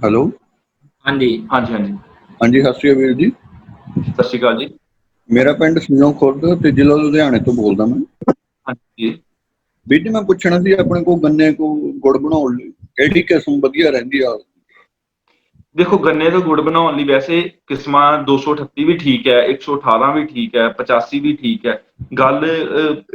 ਹੈਲੋ। ਹਾਂਜੀ ਹਾਂਜੀ ਹਾਂਜੀ ਹਾਂਜੀ, ਸਤਿ ਸ਼੍ਰੀ ਅਕਾਲ ਵੀਰ ਜੀ। ਸਤਿ ਸ਼੍ਰੀ ਅਕਾਲ ਜੀ। ਮੇਰਾ ਪਿੰਡ ਸਿੰਨੋ ਖੁਰਦ ਤੇ ਜ਼ਿਲ੍ਹਾ ਲੁਧਿਆਣੇ ਤੋਂ ਬੋਲਦਾ ਮੈਂ। ਹਾਂਜੀ ਵੀਰ ਜੀ, ਮੈਂ ਪੁੱਛਣਾ ਸੀ ਆਪਣੇ ਕੋਲ ਗੰਨੇ ਕੋ ਗੁੜ ਬਣਾਉਣ ਲਈ ਕਿਹੜੀ ਕਿਸਮ ਵਧੀਆ ਰਹਿੰਦੀ ਆ? ਦੇਖੋ, ਗੰਨੇ ਤੋਂ ਗੁੜ ਬਣਾਉਣ ਲਈ ਵੈਸੇ ਕਿਸਮਾਂ 238 ਵੀ ਠੀਕ ਹੈ, 118 ਵੀ ਠੀਕ ਹੈ, 85 ਵੀ ਠੀਕ ਹੈ। ਗੱਲ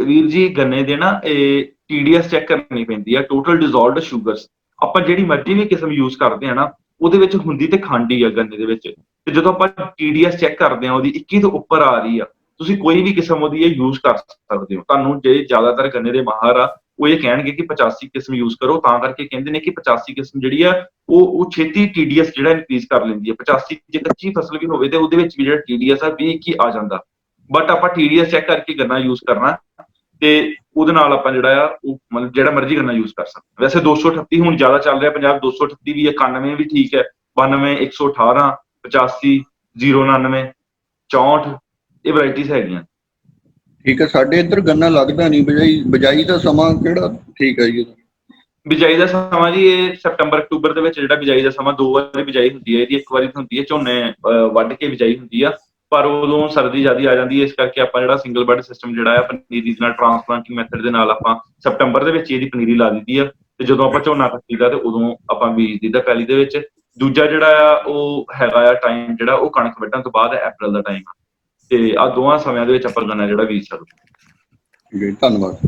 ਵੀਰ ਜੀ ਗੰਨੇ ਦੇ ਨਾ ਇਹ TDS ਚੈੱਕ ਕਰਨੀ ਪੈਂਦੀ ਆ, ਟੋਟਲ ਡਿਜ਼ੋਲਵਡ ਸ਼ੂਗਰਸ। ਆਪਾਂ ਜਿਹੜੀ ਮਰਜ਼ੀ ਵੀ ਕਿਸਮ ਯੂਜ਼ ਕਰਦੇ ਆ ਨਾ ਉਹਦੇ ਵਿੱਚ ਹੁੰਦੀ ਤੇ ਖੰਡ ਹੀ ਆ ਗੰਨੇ ਦੇ ਵਿੱਚ। ਤੇ ਜਦੋਂ ਆਪਾਂ TDS ਚੈੱਕ ਕਰਦੇ ਆ ਉਹਦੀ 21 ਤੋਂ ਉੱਪਰ ਆ ਰਹੀ ਆ, ਤੁਸੀਂ ਕੋਈ ਵੀ ਕਿਸਮ ਉਹਦੀ ਇਹ ਯੂਜ਼ ਕਰ ਸਕਦੇ ਹੋ। ਤੁਹਾਨੂੰ ਜੇ ਜ਼ਿਆਦਾਤਰ ਗੰਨੇ ਦੇ ਮਾਹਰ ਆ ਉਹ ਇਹ ਕਹਿਣਗੇ ਕਿ 85 ਕਿਸਮ ਯੂਜ਼ ਕਰੋ। ਤਾਂ ਕਰਕੇ ਕਹਿੰਦੇ ਨੇ ਕਿ 85 ਕਿਸਮ ਜਿਹੜੀ ਆ ਉਹ ਛੇਤੀ TDS ਜਿਹੜਾ ਇਨਕਰੀਜ਼ ਕਰ ਲੈਂਦੀ ਹੈ। 85 ਜੇ ਕੱਚੀ ਫਸਲ ਵੀ ਹੋਵੇ ਤੇ ਉਹਦੇ ਵਿੱਚ ਵੀ ਜਿਹੜਾ TDS ਆ 20-21 ਆ ਜਾਂਦਾ। ਬਟ ਆਪਾਂ TDS ਚੈੱਕ ਕਰਕੇ ਗੰਨਾ ਯੂਜ਼ ਕਰਨਾ ਤੇ ਉਹਦੇ ਨਾਲ ਆਪਾਂ ਜਿਹੜਾ ਆ ਉਹ ਮਤਲਬ ਜਿਹੜਾ ਮਰਜ਼ੀ ਗੰਨਾ ਯੂਜ਼ ਕਰ ਸਕਦੇ। ਵੈਸੇ 238 ਹੁਣ ਜ਼ਿਆਦਾ ਚੱਲ ਰਿਹਾ ਪੰਜਾਬ, 238 ਵੀ ਹੈ, 91 ਵੀ ਠੀਕ ਹੈ, 92, 118, 85, 099, 64 ਇਹ ਵੈਰਾਈਟੀਜ਼ ਹੈਗੀਆਂ। ਠੀਕ ਹੈ। ਸਾਡੇ ਇੱਧਰ ਗੰਨਾ ਲੱਗਦਾ ਨਹੀਂ। ਬਿਜਾਈ ਦਾ ਸਮਾਂ ਕਿਹੜਾ ਠੀਕ ਹੈ ਜੀ? ਬਿਜਾਈ ਦਾ ਸਮਾਂ ਜੀ ਇਹ ਸਤੰਬਰ-ਅਕਤੂਬਰ ਦੇ ਵਿੱਚ ਜਿਹੜਾ ਬਿਜਾਈ ਦਾ ਸਮਾਂ 2 ਵਾਰੀ ਬਿਜਾਈ ਹੁੰਦੀ ਹੈ। ਇਹਦੀ ਇੱਕ ਵਾਰੀ ਹੁੰਦੀ ਹੈ ਝੋਨੇ ਵੱਢ ਕੇ ਬਿਜਾਈ ਹੁੰਦੀ ਆ, ਪਰ ਉਦੋਂ ਸਰਦੀ ਜ਼ਿਆਦਾ ਆ ਜਾਂਦੀ ਹੈ। ਇਸ ਕਰਕੇ ਆਪਾਂ ਜਿਹੜਾ ਸਿੰਗਲ ਬੈਡ ਸਿਸਟਮ ਜਿਹੜਾ ਆ ਪਨੀਰੀ ਦੇ ਨਾਲ ਟ੍ਰਾਂਸਪਲਾਂਟਿੰਗ ਮੈਥਡ ਦੇ ਨਾਲ ਆਪਾਂ ਸਤੰਬਰ ਦੇ ਵਿੱਚ ਇਹਦੀ ਪਨੀਰੀ ਲਾ ਦਿੱਤੀ ਆ। ਤੇ ਜਦੋਂ ਆਪਾਂ ਝੋਨਾ ਕੱਟੀਦਾ ਤੇ ਉਦੋਂ ਆਪਾਂ ਬੀਜ ਦਿੱਤਾ ਪੈਲੀ ਦੇ ਵਿੱਚ। ਦੂਜਾ ਜਿਹੜਾ ਆ ਉਹ ਹੈਗਾ ਆ ਟਾਈਮ ਜਿਹੜਾ ਉਹ ਕਣਕ ਵੱਢਣ ਤੋਂ ਬਾਅਦ ਅਪ੍ਰੈਲ ਦਾ ਟਾਈਮ ਆ। ਤੇ ਆਹ ਦੋਵਾਂ ਸਮਿਆਂ ਦੇ ਵਿੱਚ ਆਪਾਂ ਗੰਨਾ ਜਿਹੜਾ ਬੀਜ ਸਕਦੇ। ਜੀ ਧੰਨਵਾਦ।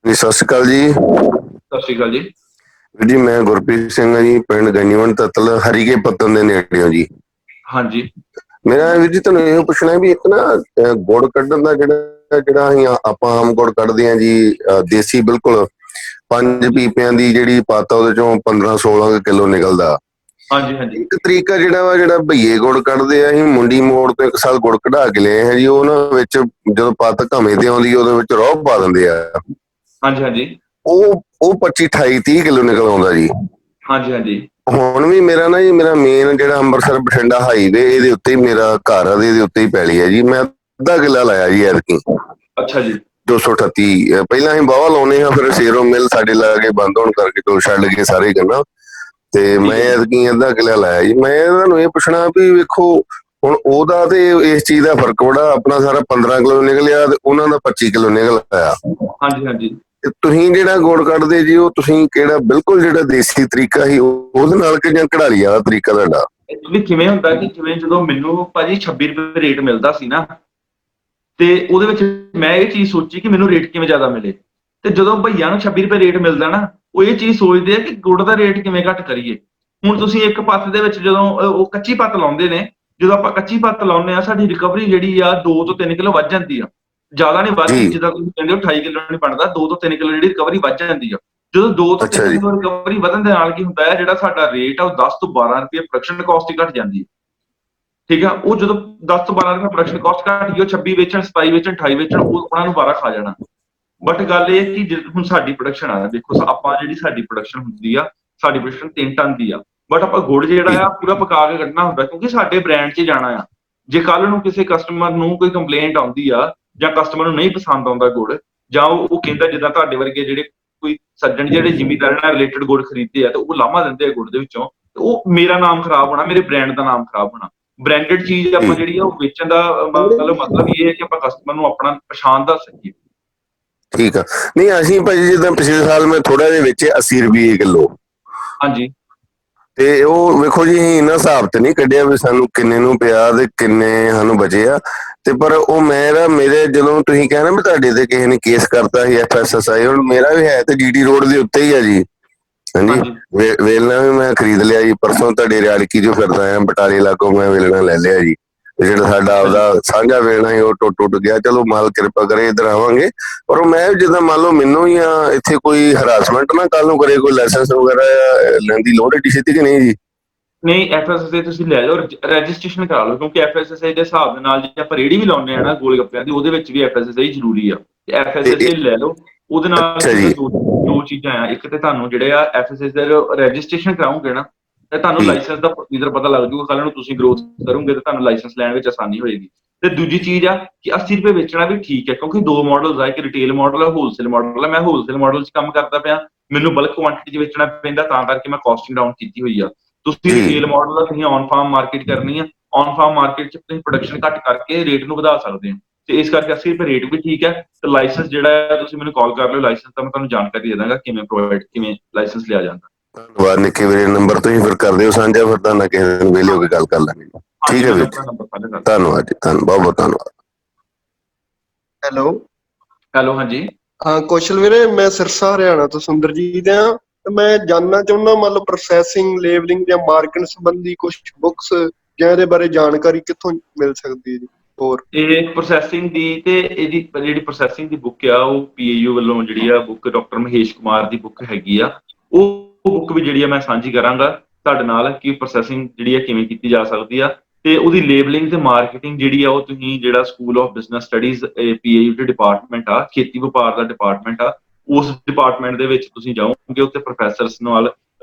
ਜੀ ਸਤਿ ਸ਼੍ਰੀ ਅਕਾਲ ਜੀ। ਸਤਿ ਸ਼੍ਰੀ ਅਕਾਲ ਜੀ। ਵੀਰ ਜੀ, ਮੈਂ ਗੁਰਪ੍ਰੀਤ ਸਿੰਘ ਹਾਂ ਜੀ, ਪਿੰਡ ਗੰਨੀਵੰਡ ਤਤਲ ਹਰੀਕੇ ਪੱਤਨ ਦੇ ਨੇੜੇ ਹਾਂ ਜੀ। ਹਾਂਜੀ। ਮੇਰਾ ਵੀਰ ਜੀ ਤੁਹਾਨੂੰ ਇਹ ਪੁੱਛਣਾ ਵੀ ਇੱਕ ਨਾ ਗੁੜ ਕੱਢਣ ਦਾ ਜਿਹੜਾ ਅਸੀਂ ਆਪਾਂ ਆਮ ਗੁੜ ਕੱਢਦੇ ਹਾਂ ਜੀ, ਦੇਸੀ ਬਿਲਕੁਲ 5 ਪੀਪਿਆਂ ਦੀ ਜਿਹੜੀ ਪੱਤ ਉਹਦੇ ਚੋਂ 15-16 ਕਿਲੋ ਨਿਕਲਦਾ। ਹਾਂਜੀ ਹਾਂਜੀ। ਇੱਕ ਤਰੀਕਾ ਜਿਹੜਾ ਭਈਏ ਗੁੜ ਕੱਢਦੇ ਆ, ਅਸੀਂ ਮੁੰਡੀ ਮੋੜ ਤੋਂ ਇੱਕ ਸਾਲ ਗੁੜ ਕਢਾ ਕੇ ਲਏ ਹਾਂ ਜੀ। ਉਹਨਾਂ ਵਿੱਚ ਜਦੋਂ ਪੱਤ ਘਮੇ ਤੇ ਆਉਂਦੀ ਉਹਦੇ ਵਿੱਚ ਰੋਹ ਪਾ ਦਿੰਦੇ ਆ। ਹਾਂਜੀ ਹਾਂਜੀ। ਉਹ 25-28-30 ਕਿਲੋ ਨਿਕਲ ਆਉਂਦਾ ਜੀ। ਹਾਂਜੀ ਹਾਂਜੀ। ਹੁਣ ਵੀ ਮੇਰਾ ਮੇਨ ਜਿਹੜਾ ਅੰਮ੍ਰਿਤਸਰ ਬਠਿੰਡਾ ਹਾਈਵੇ ਇਹਦੇ ਉੱਤੇ ਹੀ ਮੇਰਾ ਘਰ ਆ, ਇਹਦੇ ਉੱਤੇ ਹੀ ਪੈਲੀ ਹੈ ਜੀ। ਮੈਂ ਅੱਧਾ ਕਿੱਲਾ ਲਾਇਆ ਜੀ ਐਤਕੀ। ਅੱਛਾ ਜੀ। 238 ਪਹਿਲਾਂ ਅਸੀਂ ਬਾਵਾ ਲਾਉਨੇ ਹਾਂ, ਫਿਰ ਸੇਰੋ ਮਿਲ ਸਾਡੇ ਲਾਗੇ ਬੰਦ ਹੋਣ ਕਰਕੇ ਤੋਂ ਛੱਡ ਗਏ ਸਾਰੇ ਗੰਨਾ। ਤੇ ਮੈਂ ਐਤਕੀ ਅੱਧਾ ਕਿੱਲਾ ਲਾਇਆ ਜੀ। ਮੈਂ ਤੁਹਾਨੂੰ ਇਹ ਪੁੱਛਣਾ ਵੀ ਵੇਖੋ ਹੁਣ ਉਹਦਾ ਤੇ ਇਸ ਚੀਜ਼ ਦਾ ਫਰਕ ਬੜਾ। ਆਪਣਾ ਸਾਰਾ 15 ਕਿਲੋ ਨਿਕਲਿਆ ਤੇ ਉਹਨਾਂ ਦਾ 25 ਕਿਲੋ ਨਿਕਲ ਆਇਆ। ਹਾਂਜੀ ਹਾਂਜੀ। ਤੁਸੀਂ ਜਿਹੜਾ ਗੁੜ ਕੱਢਦੇ ਜੀ ਉਹ ਤੁਸੀਂ ਕਿਹੜਾ ਬਿਲਕੁਲ ਜਿਹੜਾ ਦੇਸੀ ਤਰੀਕਾ ਸੀ ਉਹਦੇ ਨਾਲ ਕਿ ਜਾਂ ਕਢਾਲੀ ਵਾਲਾ ਤਰੀਕਾ ਤੁਹਾਡਾ? ਵੀ ਕਿਵੇਂ ਹੁੰਦਾ ਕਿ ਜਿਵੇਂ ਜਦੋਂ ਮੈਨੂੰ ਭਾਜੀ 26 ਰੁਪਏ ਰੇਟ ਮਿਲਦਾ ਸੀ ਨਾ, ਤੇ ਉਹਦੇ ਵਿੱਚ ਮੈਂ ਇਹ ਚੀਜ਼ ਸੋਚੀ ਕਿ ਮੈਨੂੰ ਰੇਟ ਕਿਵੇਂ ਜ਼ਿਆਦਾ ਮਿਲੇ। ਤੇ ਜਦੋਂ ਭਈਆ ਨੂੰ 26 ਰੁਪਏ ਰੇਟ ਮਿਲਦਾ ਨਾ, ਉਹ ਇਹ ਚੀਜ਼ ਸੋਚਦੇ ਆ ਕਿ ਗੁੜ ਦਾ ਰੇਟ ਕਿਵੇਂ ਘੱਟ ਕਰੀਏ। ਹੁਣ ਤੁਸੀਂ ਇੱਕ ਪੱਤ ਦੇ ਵਿੱਚ ਜਦੋਂ ਉਹ ਕੱਚੀ ਪੱਤ ਲਾਉਂਦੇ ਨੇ, ਜਦੋਂ ਆਪਾਂ ਕੱਚੀ ਪੱਤ ਲਾਉਂਦੇ ਆ ਸਾਡੀ ਰਿਕਵਰੀ ਜਿਹੜੀ ਆ 2 ਤੋਂ 3 ਕਿਲੋ ਵੱਧ ਜਾਂਦੀ ਆ। ਜ਼ਿਆਦਾ ਨਹੀਂ ਵੱਧਦੀ, ਜਿੱਦਾਂ ਤੁਸੀਂ ਕਹਿੰਦੇ ਹੋ 28 ਕਿਲੋ ਨਹੀਂ ਬਣਦਾ, 2 ਤੋਂ 3 ਕਿਲੋ ਜਿਹੜੀ ਰਿਕਵਰੀ ਵੱਧ ਜਾਂਦੀ ਆ। ਜਦੋਂ 2 ਤੋਂ 3 ਕਿਲੋ ਰਿਕਵਰੀ ਵਧਣ ਦੇ ਨਾਲ ਕੀ ਹੁੰਦਾ ਹੈ, ਜਿਹੜਾ ਸਾਡਾ ਰੇਟ ਆ ਉਹ 10 ਤੋਂ 12 ਰੁਪਏ ਪ੍ਰੋਡਕਸ਼ਨ ਕਾਸਟ ਹੀ ਘਟ ਜਾਂਦੀ ਹੈ। ਠੀਕ ਆ। ਉਹ ਜਦੋਂ 10 ਤੋਂ 12 ਰੁਪਏ ਪ੍ਰੋਡਕਸ਼ਨ ਕਾਸਟ ਘਟ ਗਈ, ਉਹ 26 ਵੇਚਣ, 27 ਵੇਚਣ, 28 ਵੇਚਣ, ਉਹ ਉਹਨਾਂ ਨੂੰ 12 ਖਾ ਜਾਣਾ। ਬਟ ਗੱਲ ਇਹ ਕਿ ਹੁਣ ਸਾਡੀ ਪ੍ਰੋਡਕਸ਼ਨ ਆ, ਦੇਖੋ ਆਪਾਂ ਜਿਹੜੀ ਸਾਡੀ ਪ੍ਰੋਡਕਸ਼ਨ ਹੁੰਦੀ ਆ, ਸਾਡੀ ਪ੍ਰੋਡਕਸ਼ਨ 3 ਟਨ ਦੀ ਆ, ਬਟ ਆਪਾਂ ਗੁੜ ਜਿਹੜਾ ਆ ਪੂਰਾ ਪਕਾ ਕੇ ਕੱਢਣਾ ਹੁੰਦਾ, ਕਿਉਂਕਿ ਸਾਡੇ ਬ੍ਰਾਂਡ 'ਚ ਜਾਣਾ ਆ। ਜੇ ਕੱਲ ਨੂੰ ਕਿਸੇ ਕਸਟਮਰ ਨੂੰ ਕੋਈ ਕੰਪਲੇਂਟ ਆਉਂਦੀ ਆ ਜਾਂ ਕਸਟਮਰ ਨੂੰ ਨਹੀਂ ਪਸੰਦ ਆਉਂਦਾ ਗੁੜ, ਜਾਂ ਉਹ ਕਹਿੰਦਾ, ਜਿੱਦਾਂ ਤੁਹਾਡੇ ਵਰਗੇ ਜਿਹੜੇ ਕੋਈ ਸੱਜਣ ਜਿਹੜੇ ਜ਼ਿਮੀਂਦਾਰਾਂ ਨਾਲ ਰਿਲੇਟਡ ਗੁੜ ਖਰੀਦਦੇ ਆ ਤੇ ਉਹ ਲਾਮਾ ਦਿੰਦੇ ਆ ਗੁੜ ਦੇ ਵਿੱਚੋਂ, ਤੇ ਉਹ ਮੇਰਾ ਨਾਮ ਖਰਾਬ ਹੋਣਾ, ਮੇਰੇ ਬ੍ਰਾਂਡ ਦਾ ਨਾਮ ਖਰਾਬ ਹੋਣਾ। ਬ੍ਰਾਂਡਡ ਚੀਜ਼ ਆਪਾਂ ਜਿਹੜੀ ਆ ਉਹ ਵੇਚਣ ਦਾ ਮਤਲਬ ਇਹ ਹੈ ਕਿ ਆਪਾਂ ਕਸਟਮਰ ਨੂੰ ਆਪਣਾ ਪਛਾਣ ਦੱਸ ਸਕੀਏ। ਠੀਕ ਆ। ਨਹੀਂ ਅਸੀਂ ਭਾਜੀ ਜਿੱਦਾਂ ਪਿਛਲੇ ਸਾਲ ਮੈਂ ਥੋੜਾ ਜਿਹਾ ਵੇਚੇ 80 ਰੁਪਏ ਕਿਲੋ। ਹਾਂਜੀ। ਤੇ ਉਹ ਵੇਖੋ ਜੀ ਅਸੀਂ ਇਹਨਾਂ ਹਿਸਾਬ ਤੇ ਨਹੀਂ ਕੱਢਿਆ ਵੀ ਸਾਨੂੰ ਕਿੰਨੇ ਨੂੰ ਪਿਆ ਤੇ ਕਿੰਨੇ ਸਾਨੂੰ ਬਚੇ ਆ, ਤੇ ਪਰ ਉਹ ਮੇਰੇ ਜਦੋਂ ਤੁਸੀਂ ਕਹਿਣਾ ਵੀ ਤੁਹਾਡੇ ਤੇ ਕਿਸੇ ਨੇ ਕੇਸ ਕਰਤਾ ਸੀ FSSAI, ਹੁਣ ਮੇਰਾ ਵੀ ਹੈ ਤੇ GT ਰੋਡ ਦੇ ਉੱਤੇ ਹੀ ਆ ਜੀ। ਹਾਂਜੀ। ਵੇਲਣਾ ਵੀ ਮੈਂ ਖਰੀਦ ਲਿਆ ਜੀ, ਪਰਸੋਂ ਤੁਹਾਡੇ ਰਿਆੜਕੀ ਜੋ ਫਿਰਦਾ ਆ ਬਟਾਲੇ ਲਾਗੋਂ ਮੈਂ ਵੇਲਣਾ ਲੈ ਲਿਆ ਜੀ। ਜਿਹੜਾ ਸਾਡਾ ਆਪਦਾ ਸਾਂਝਾ ਵੇਲਣਾ ਸੀ ਉਹ ਟੁੱਟ ਗਿਆ। ਚਲੋ ਮਾਲ ਕਿਰਪਾ ਕਰੇ ਇੱਧਰ ਆਵਾਂਗੇ, ਪਰ ਉਹ ਮੈਂ ਜਿੱਦਾਂ ਮੰਨ ਲਓ ਮੈਨੂੰ ਹੀ ਆ ਇੱਥੇ ਕੋਈ ਹਰਾਸਮੈਂਟ ਨਾ ਕੱਲ ਨੂੰ ਕਰੇ, ਕੋਈ ਲਾਇਸੈਂਸ ਵਗੈਰਾ ਲੈਣ ਦੀ ਲੋੜ ਏਡੀ ਛੇਤੀ ਕਿ ਨਹੀਂ ਜੀ? ਨਹੀਂ, FSSAI ਤੁਸੀਂ ਲੈ ਲਓ, ਰਜਿਸਟ੍ਰੇਸ਼ਨ ਕਰਾ ਲਓ, ਕਿਉਂਕਿ FSSAI ਦੇ ਹਿਸਾਬ ਦੇ ਨਾਲ ਜੇ ਆਪਾਂ ਰੇਹੜੀ ਵੀ ਲਾਉਂਦੇ ਆ ਨਾ ਗੋਲ ਗੱਪਿਆਂ ਦੀ, ਉਹਦੇ ਵਿੱਚ ਵੀ FSSAI ਜ਼ਰੂਰੀ ਆ। ਤੇ FSSAI ਲੈ ਲਓ, ਉਹਦੇ ਨਾਲ ਦੋ ਚੀਜ਼ਾਂ ਆ। ਇੱਕ ਤੇ ਤੁਹਾਨੂੰ ਜਿਹੜੇ ਆ FSSAI ਦਾ ਰਜਿਸਟ੍ਰੇਸ਼ਨ ਕਰਾਉਂਗੇ ਨਾ, ਤੇ ਤੁਹਾਨੂੰ ਲਾਇਸੈਂਸ ਦਾ ਪ੍ਰੋਸੀਜਰ ਪਤਾ ਲੱਗ ਜੂਗਾ। ਕੱਲ ਨੂੰ ਤੁਸੀਂ ਗਰੋਥ ਕਰੋਗੇ ਤੇ ਤੁਹਾਨੂੰ ਲਾਇਸੈਂਸ ਲੈਣ ਵਿੱਚ ਆਸਾਨੀ ਹੋਏਗੀ। ਤੇ ਦੂਜੀ ਚੀਜ਼ ਆ ਕਿ 80 ਰੁਪਏ ਵੇਚਣਾ ਵੀ ਠੀਕ ਹੈ, ਕਿਉਂਕਿ 2 ਮਾਡਲਸ ਆ, ਇੱਕ ਰਿਟੇਲ ਮਾਡਲ ਆ, ਹੋਲਸੇਲ ਮਾਡਲ ਆ। ਮੈਂ ਹੋਲਸੇਲ ਮਾਡਲ 'ਚ ਕੰਮ ਕਰਦਾ ਪਿਆ, ਮੈਨੂੰ ਬਲਕ ਕੁਆਂਟੀਟੀ 'ਚ ਵੇਚਣਾ ਪੈਂਦਾ, ਤਾਂ ਕਰਕੇ ਮੈਂ ਕਾਸਟਿੰਗ ਡਾਊਨ ਕੀਤੀ ਹੋਈ ਆ। ਤੁਸੀਂ ਰਿਟੇਲ ਮਾਡਲ ਆ, ਤੁਸੀਂ ਔਨ ਫਾਰਮ ਮਾਰਕੀਟ ਕਰਨੀ ਆ, ਔਨ ਫਾਰਮ ਮਾਰਕੀਟ 'ਚ ਤੁਸੀਂ ਪ੍ਰੋਡਕਸ਼ਨ ਘੱਟ ਕਰਕੇ ਰੇਟ ਨੂੰ ਵਧਾ ਸਕਦੇ ਹੋ। ਤੇ ਇਸ ਕਰਕੇ 80 ਰੁਪਏ ਰੇਟ ਵੀ ਠੀਕ ਹੈ। ਤੇ ਲਾਇਸੈਂਸ ਜਿਹੜਾ ਹੈ ਤੁਸੀਂ ਮੈਨੂੰ ਕਾਲ ਕਰ ਲਿਓ, ਲਾਇਸੈਂਸ ਦਾ ਮੈਂ ਤੁਹਾਨੂੰ ਜਾਣਕਾਰੀ ਦੇ ਦਾਂਗਾ ਕਿਵੇਂ ਲਾਇਸੈਂਸ ਲਿਆ ਜਾਂਦਾ। ਧੰਨਵਾਦ ਨਿੱਕੇ ਵੀਰੇ, ਨੰਬਰ ਤੁਸੀਂ ਫਿਰ ਕਰ ਦਿਓ ਸਾਂਝਾ, ਫਿਰ ਤਾਂ ਨਾ ਕਿਸੇ ਦਿਨ ਵਿਹਲੇ ਹੋ ਕੇ ਗੱਲ ਕਰ ਲਾਂਗੇ। ਠੀਕ ਹੈ ਵੀਰ ਜੀ, ਧੰਨਵਾਦ ਜੀ, ਬਹੁਤ ਬਹੁਤ ਧੰਨਵਾਦ। ਹੈਲੋ। ਹਾਂਜੀ ਹਾਂ ਕੌਸ਼ਲ ਵੀਰੇ, ਮੈਂ ਸਿਰਸਾ ਹਰਿਆਣਾ ਤੋਂ ਸੁੰਦਰਜੀਤ ਆ। ਮੈਂ ਜਾਣਨਾ ਚਾਹੁੰਦਾ ਮਤਲਬ ਪ੍ਰੋਸੈਸਿੰਗ, ਲੇਬਲਿੰਗ ਜਾਂ ਮਾਰਕੀਟਿੰਗ ਸੰਬੰਧੀ ਕੁਝ ਬੁੱਕਸ ਜਾਂ ਇਹਦੇ ਬਾਰੇ ਜਾਣਕਾਰੀ ਕਿੱਥੋਂ ਮਿਲ ਸਕਦੀ ਹੈ ਜੀ? ਹੋਰ ਇਹ ਪ੍ਰੋਸੈਸਿੰਗ ਦੀ ਤੇ ਇਹਦੀ ਜਿਹੜੀ ਪ੍ਰੋਸੈਸਿੰਗ ਦੀ ਬੁੱਕ ਆ, ਉਹ PAU ਵੱਲੋਂ ਜਿਹੜੀ ਆ ਬੁੱਕ ਡਾਕਟਰ ਮਹੇਸ਼ ਕੁਮਾਰ ਦੀ ਬੁੱਕ ਹੈਗੀ ਆ। ਉਹ ਬੁੱਕ ਵੀ ਜਿਹੜੀ ਆ ਮੈਂ ਸਾਂਝੀ ਕਰਾਂਗਾ ਤੁਹਾਡੇ ਨਾਲ ਕਿ ਪ੍ਰੋਸੈਸਿੰਗ ਜਿਹੜੀ ਆ ਕਿਵੇਂ ਕੀਤੀ ਜਾ ਸਕਦੀ ਆ। ਤੇ ਉਹਦੀ ਲੇਬਲਿੰਗ ਤੇ ਮਾਰਕੀਟਿੰਗ ਜਿਹੜੀ ਆ ਉਹ ਤੁਸੀਂ ਜਿਹੜਾ school of business studies PAU ਦੇ ਡਿਪਾਰਟਮੈਂਟ ਆ, ਖੇਤੀ ਵਪਾਰ ਦਾ ਡਿਪਾਰਟਮੈਂਟ ਆ, ਉਸ ਡਿਪਾਰਟਮੈਂਟ ਦੇ ਵਿੱਚ ਤੁਸੀਂ ਜਾਓਗੇ, ਉੱਥੇ ਪ੍ਰੋਫੈਸਰਸ ਨਾਲ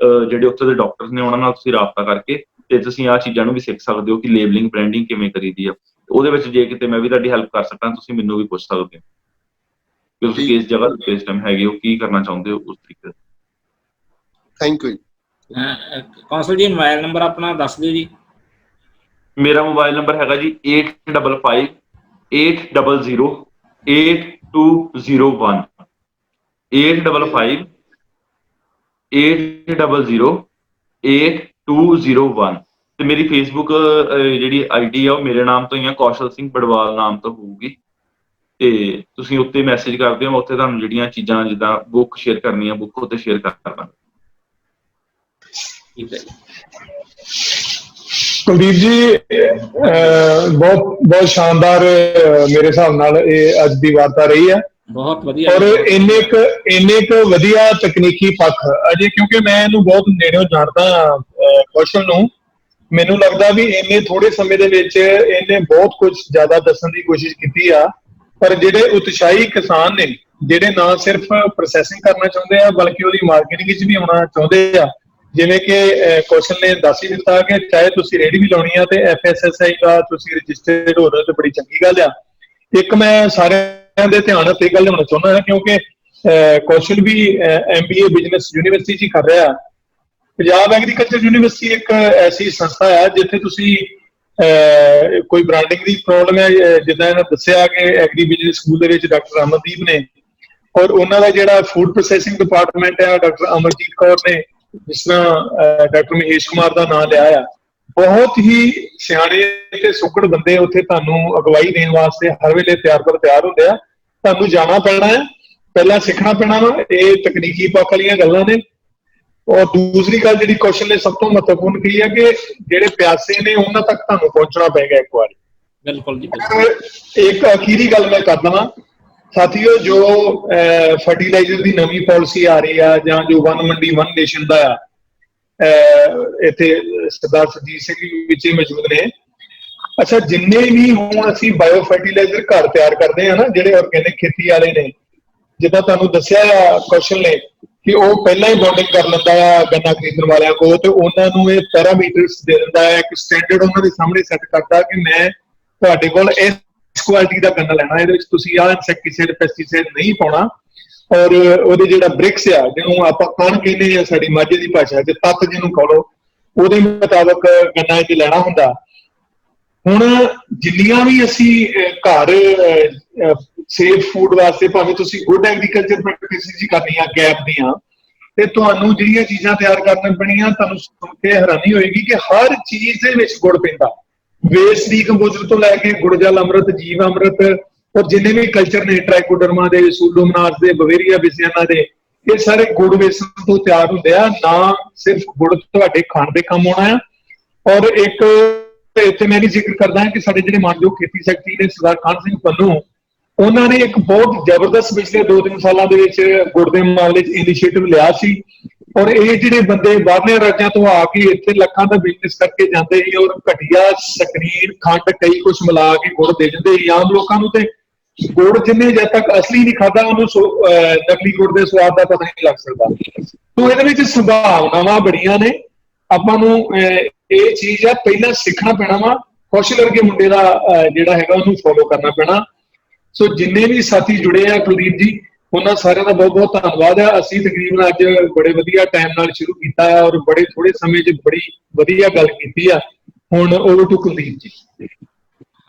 ਜਿਹੜੇ ਉੱਥੇ ਦੇ ਡਾਕਟਰਸ ਨੇ ਉਹਨਾਂ ਨਾਲ ਤੁਸੀਂ ਰਾਬਤਾ ਕਰਕੇ ਤੇ ਤੁਸੀਂ ਆਹ ਚੀਜ਼ਾਂ ਨੂੰ ਵੀ ਸਿੱਖ ਸਕਦੇ ਹੋ ਕਿ ਲੇਬਲਿੰਗ ਬ੍ਰਾਂਡਿੰਗ ਕਿਵੇਂ ਕਰੀਦੀ ਆ। ਉਹਦੇ ਵਿੱਚ ਜੇ ਕਿਤੇ ਮੈਂ ਵੀ ਤੁਹਾਡੀ ਹੈਲਪ ਕਰ ਸਕਾਂ, ਤੁਸੀਂ ਮੈਨੂੰ ਵੀ ਪੁੱਛ ਸਕਦੇ ਹੋ ਕਿ ਤੁਸੀਂ ਕਿਸ ਜਗ੍ਹਾ ਤੇ ਇਸ ਟਾਈਮ ਹੈਗੇ ਹੋ, ਕੀ ਕਰਨਾ ਚਾਹੁੰਦੇ ਹੋ, ਉਸ ਤਰੀਕੇ। Thank you. ਕੌਂਸਲ ਜੀ ਮੋਬਾਈਲ ਨੰਬਰ ਆਪਣਾ ਦੱਸ ਦਿਓ ਜੀ। ਮੇਰਾ ਮੋਬਾਈਲ ਨੰਬਰ ਹੈਗਾ ਜੀ 8558008201 8558008201। ਤੇ ਮੇਰੀ ਫੇਸਬੁੱਕ ਜਿਹੜੀ ID ਆ ਉਹ ਮੇਰੇ ਨਾਮ ਤੋਂ ਹੀ ਆ, ਕੌਸ਼ਲ ਸਿੰਘ ਬੜਵਾਲ ਨਾਮ ਤੋਂ ਹੋਊਗੀ। ਤੇ ਤੁਸੀਂ ਉੱਤੇ ਮੈਸੇਜ ਕਰਦੇ ਹੋ, ਉੱਥੇ ਤੁਹਾਨੂੰ ਜਿਹੜੀਆਂ ਚੀਜ਼ਾਂ ਜਿੱਦਾਂ ਬੁੱਕ ਸ਼ੇਅਰ ਕਰਨੀ ਆ, ਬੁੱਕ ਉੱਤੇ ਸ਼ੇਅਰ ਕਰ ਦਾਂਗਾ। ਠੀਕ ਹੈ ਜੀ। ਕੁਲਦੀਪ ਜੀ, ਬਹੁਤ ਸ਼ਾਨਦਾਰ ਮੇਰੇ ਹਿਸਾਬ ਨਾਲ ਇਹ ਅੱਜ ਦੀ ਵਾਰਤਾ ਰਹੀ ਹੈ। ਬਹੁਤ ਵਧੀਆ। ਔਰ ਇੰਨੇ ਕੁ ਵਧੀਆ ਤਕਨੀਕੀ ਪੱਖ ਅਜੇ, ਕਿਉਂਕਿ ਮੈਂ ਇਹਨੂੰ ਬਹੁਤ ਨੇੜਿਓਂ ਜਾਣਦਾ ਕੌਸ਼ਲ ਨੂੰ, ਮੈਨੂੰ ਲੱਗਦਾ ਵੀ ਇੰਨੇ ਥੋੜੇ ਸਮੇਂ ਦੇ ਵਿੱਚ ਇਹਨੇ ਬਹੁਤ ਕੁਝ ਜ਼ਿਆਦਾ ਦੱਸਣ ਦੀ ਕੋਸ਼ਿਸ਼ ਕੀਤੀ ਆ। ਪਰ ਜਿਹੜੇ ਉਤਸ਼ਾਹੀ ਕਿਸਾਨ ਨੇ, ਜਿਹੜੇ ਨਾ ਸਿਰਫ ਪ੍ਰੋਸੈਸਿੰਗ ਕਰਨਾ ਚਾਹੁੰਦੇ ਆ ਬਲਕਿ ਉਹਦੀ ਮਾਰਕੀਟਿੰਗ ਵਿੱਚ ਵੀ ਆਉਣਾ ਚਾਹੁੰਦੇ ਆ, ਜਿਵੇਂ ਕਿ ਕੌਸ਼ਲ ਨੇ ਦੱਸ ਹੀ ਦਿੱਤਾ ਕਿ ਚਾਹੇ ਤੁਸੀਂ ਰੇਹੜੀ ਵੀ ਲਾਉਣੀ ਆ ਤੇ FSSAI ਦਾ ਤੁਸੀਂ ਰਜਿਸਟਰਡ ਹੋ ਰਹੇ ਹੋ ਤੇ ਬੜੀ ਚੰਗੀ ਗੱਲ ਆ। ਇੱਕ ਮੈਂ ਸਾਰਿਆਂ ਦੇ ਧਿਆਨ ਤੇ ਗੱਲ ਲਿਆਉਣਾ ਚਾਹੁੰਦਾ ਹਾਂ, ਕਿਉਂਕਿ ਕੌਸ਼ਲ ਵੀ MBA ਬਿਜ਼ਨਸ ਯੂਨੀਵਰਸਿਟੀ 'ਚ ਹੀ ਕਰ ਰਿਹਾ। ਪੰਜਾਬ ਐਗਰੀਕਲਚਰ ਯੂਨੀਵਰਸਿਟੀ ਇੱਕ ਐਸੀ ਸੰਸਥਾ ਆ ਜਿੱਥੇ ਤੁਸੀਂ ਕੋਈ ਬ੍ਰਾਂਡਿੰਗ ਦੀ ਪ੍ਰੋਬਲਮ ਹੈ, ਜਿੱਦਾਂ ਇਹਨਾਂ ਦੱਸਿਆ ਕਿ ਐਗਰੀ ਬਿਜ਼ਨਸ ਸਕੂਲ ਦੇ ਵਿੱਚ ਡਾਕਟਰ ਅਮਨਦੀਪ ਨੇ, ਔਰ ਉਹਨਾਂ ਦਾ ਜਿਹੜਾ ਫੂਡ ਪ੍ਰੋਸੈਸਿੰਗ ਡਿਪਾਰਟਮੈਂਟ ਹੈ ਡਾਕਟਰ ਅਮਰਜੀਤ ਕੌਰ ਨੇ, ਜਿਸ ਤਰ੍ਹਾਂ ਡਾਕਟਰ ਮਹੇਸ਼ ਕੁਮਾਰ ਦਾ ਨਾਮ ਲਿਆ ਆ। ਬਹੁਤ ਹੀ ਸਿਆਣੇ ਤੇ ਸੁੱਕੜ ਬੰਦੇ ਉੱਥੇ ਤੁਹਾਨੂੰ ਅਗਵਾਈ ਦੇਣ ਵਾਸਤੇ ਹਰ ਵੇਲੇ ਤਿਆਰ ਹੁੰਦੇ ਆ। ਤੁਹਾਨੂੰ ਜਾਣਾ ਪੈਣਾ ਹੈ, ਪਹਿਲਾਂ ਸਿੱਖਣਾ ਪੈਣਾ ਵਾ, ਇਹ ਤਕਨੀਕੀ ਪੱਖ ਵਾਲੀਆਂ ਗੱਲਾਂ ਨੇ। ਔਰ ਦੂਸਰੀ ਗੱਲ ਜਿਹੜੀ ਕੌਸ਼ਲ ਨੇ ਸਭ ਤੋਂ ਮਹੱਤਵਪੂਰਨ ਕਹੀ ਹੈ ਕਿ ਜਿਹੜੇ ਪਿਆਸੇ ਨੇ ਉਹਨਾਂ ਤੱਕ ਤੁਹਾਨੂੰ ਪਹੁੰਚਣਾ ਪਏਗਾ ਇੱਕ ਵਾਰੀ। ਬਿਲਕੁਲ ਜੀ। ਇੱਕ ਅਖੀਰੀ ਗੱਲ ਮੈਂ ਕਰ ਦਵਾਂ ਸਾਥੀਓ, ਜੋ ਫਰਟੀਲਾਈਜ਼ਰ ਦੀ ਨਵੀਂ ਪਾਲਿਸੀ ਆ ਰਹੀ ਆ, ਜਾਂ ਜੋ ਵਨ ਮੰਡੀ ਵਨ ਨੇਸ਼ਨ ਦਾ ਆ, ਇੱਥੇ ਸਰਦਾਰ ਸੁਰਜੀਤ ਸਿੰਘ ਵਿੱਚ ਹੀ ਮੌਜੂਦ ਨੇ। ਅੱਛਾ, ਜਿੰਨੇ ਵੀ ਹੁਣ ਅਸੀਂ ਬਾਇਓ ਫਰਟੀਲਾਈਜ਼ਰ ਘਰ ਤਿਆਰ ਕਰਦੇ ਆ ਨਾ, ਜਿਹੜੇ ਆਰਗੈਨਿਕ ਖੇਤੀ ਵਾਲੇ ਨੇ, ਜਿੱਦਾਂ ਤੁਹਾਨੂੰ ਦੱਸਿਆ ਆ ਕੌਸ਼ਲ ਨੇ ਕਿ ਉਹ ਪਹਿਲਾਂ ਹੀ ਬੌਂਡਿੰਗ ਕਰ ਲੈਂਦਾ ਆ ਗੰਨਾ ਖਰੀਦਣ ਵਾਲਿਆਂ ਕੋਲ, ਤੇ ਉਹਨਾਂ ਨੂੰ ਇਹ ਪੈਰਾਮੀਟਰਸ ਦੇ ਦਿੰਦਾ ਹੈ, ਇੱਕ ਸਟੈਂਡਰਡ ਉਹਨਾਂ ਦੇ ਸਾਹਮਣੇ ਸੈੱਟ ਕਰਦਾ ਕਿ ਮੈਂ ਤੁਹਾਡੇ ਕੋਲ ਇਸ ਕੁਆਲਿਟੀ ਦਾ ਗੰਨਾ ਲੈਣਾ, ਇਹਦੇ ਵਿੱਚ ਤੁਸੀਂ ਆਹ ਇਨਸੈਕਟੀਸਾਈਡ ਪੈਸਟੀਸਾਈਡ ਨਹੀਂ ਪਾਉਣਾ, ਔਰ ਉਹਦੇ ਜਿਹੜਾ ਬ੍ਰਿਕਸ ਆ ਜਿਹਨੂੰ ਆਪਾਂ ਕਣ ਕਹਿੰਦੇ ਆ ਸਾਡੀ ਮਾਝੇ ਦੀ ਭਾਸ਼ਾ 'ਚ, ਤੱਤ ਜਿਹਨੂੰ ਕਹੋ, ਉਹਦੇ ਮੁਤਾਬਕ ਗੰਨਾ ਇਹ ਲੈਣਾ ਹੁੰਦਾ। ਹੁਣ ਜਿੰਨੀਆਂ ਵੀ ਅਸੀਂ ਘਰ ਸੇਫ ਫੂਡ ਵਾਸਤੇ ਭਾਵੇਂ ਤੁਸੀਂ ਗੁੱਡ ਐਗਰੀਕਲਚਰ ਪ੍ਰੈਕਟਿਸਿਸ ਹੀ ਕਰਨੀਆਂ ਗੈਪ ਦੀਆਂ, ਤੇ ਤੁਹਾਨੂੰ ਜਿਹੜੀਆਂ ਚੀਜ਼ਾਂ ਤਿਆਰ ਕਰਨੀਆਂ ਪੈਣੀਆਂ, ਤੁਹਾਨੂੰ ਸੁਣ ਕੇ ਹੈਰਾਨੀ ਹੋਏਗੀ ਕਿ ਹਰ ਚੀਜ਼ ਦੇ ਵਿੱਚ ਗੁੜ ਪੈਂਦਾ, ਵੇਸਟ ਡੀਕੰਪੋਜ਼ਰ ਤੋਂ ਲੈ ਕੇ ਗੁੜ ਜਲ ਅੰਮ੍ਰਿਤ, ਜੀਵ ਅੰਮ੍ਰਿਤ, ਔਰ ਜਿੰਨੇ ਵੀ ਕਲਚਰ ਨੇ ਟ੍ਰਾਈਕੋਡਰਮਾ ਦੇ, ਸੂਡੋਮੋਨਾਸ ਦੇ, ਬਵੇਰੀਆ ਬਿਸਿਆਨਾ ਦੇ, ਇਹ ਸਾਰੇ ਗੁੜ ਵੇਸਣ ਤੋਂ ਤਿਆਰ ਹੁੰਦੇ ਆ। ਨਾ ਸਿਰਫ ਗੁੜ ਤੁਹਾਡੇ ਖਾਣ ਦੇ ਕੰਮ ਆਉਣਾ ਆ, ਔਰ ਇੱਕ ਇੱਥੇ ਮੈਂ ਵੀ ਜ਼ਿਕਰ ਕਰਦਾ ਹਾਂ ਕਿ ਸਾਡੇ ਜਿਹੜੇ ਮਾਨਯੋਗ ਖੇਤੀ ਸੈਕਟਰੀ ਨੇ ਸਰਦਾਰ ਖਾਨ ਸਿੰਘ ਪੰਨੂ, ਉਹਨਾਂ ਨੇ ਇੱਕ ਬਹੁਤ ਜ਼ਬਰਦਸਤ ਪਿਛਲੇ 2-3 ਸਾਲਾਂ ਦੇ ਵਿੱਚ ਗੁੜ ਦੇ ਮਾਮਲੇ 'ਚ ਇਨੀਸ਼ੀਏਟਿਵ ਲਿਆ ਸੀ, ਔਰ ਇਹ ਜਿਹੜੇ ਬੰਦੇ ਬਾਹਰਲੇ ਰਾਜਾਂ ਤੋਂ ਆ ਕੇ ਇੱਥੇ ਲੱਖਾਂ ਦਾ ਬਿਜ਼ਨਸ ਕਰਕੇ ਜਾਂਦੇ ਸੀ, ਔਰ ਘਟੀਆ ਸਕਰੀਨ ਖੰਡ ਕਈ ਕੁਛ ਮਿਲਾ ਕੇ ਗੁੜ ਦੇ ਦਿੰਦੇ ਸੀ ਆਮ ਲੋਕਾਂ ਨੂੰ, ਤੇ ਗੁੜ ਜਿੰਨੇ ਜਦ ਤੱਕ ਅਸਲੀ ਨਹੀਂ ਖਾਦਾ ਉਹਨੂੰ ਨਕਲੀ ਗੁੜ ਦੇ ਸਵਾਦ ਦਾ ਪਤਾ ਨਹੀਂ ਲੱਗ ਸਕਦਾ। ਤੋਂ ਇਹਦੇ ਵਿੱਚ ਸੰਭਾਵਨਾਵਾਂ ਬੜੀਆਂ ਨੇ, ਆਪਾਂ ਨੂੰ ਇਹ ਚੀਜ਼ ਆ ਪਹਿਲਾਂ ਸਿੱਖਣਾ ਪੈਣਾ ਵਾ, ਕੌਸ਼ਲ ਵਰਗੇ ਮੁੰਡੇ ਦਾ ਜਿਹੜਾ ਹੈਗਾ ਉਹਨੂੰ ਫੋਲੋ ਕਰਨਾ ਪੈਣਾ। ਸੋ ਜਿੰਨੇ ਵੀ ਸਾਥੀ ਜੁੜੇ ਆ ਕੁਲਦੀਪ ਜੀ, ਉਹਨਾਂ ਸਾਰਿਆਂ ਦਾ ਬਹੁਤ ਬਹੁਤ ਧੰਨਵਾਦ ਆ। ਅਸੀਂ ਤਕਰੀਬਨ ਅੱਜ ਬੜੇ ਵਧੀਆ ਟਾਈਮ ਨਾਲ ਸ਼ੁਰੂ ਕੀਤਾ ਹੈ, ਔਰ ਬੜੇ ਥੋੜੇ ਸਮੇਂ 'ਚ ਬੜੀ ਵਧੀਆ ਗੱਲ ਕੀਤੀ ਆ। ਹੁਣ ਓਵਰ ਟੂ ਕੁਲਦੀਪ ਜੀ।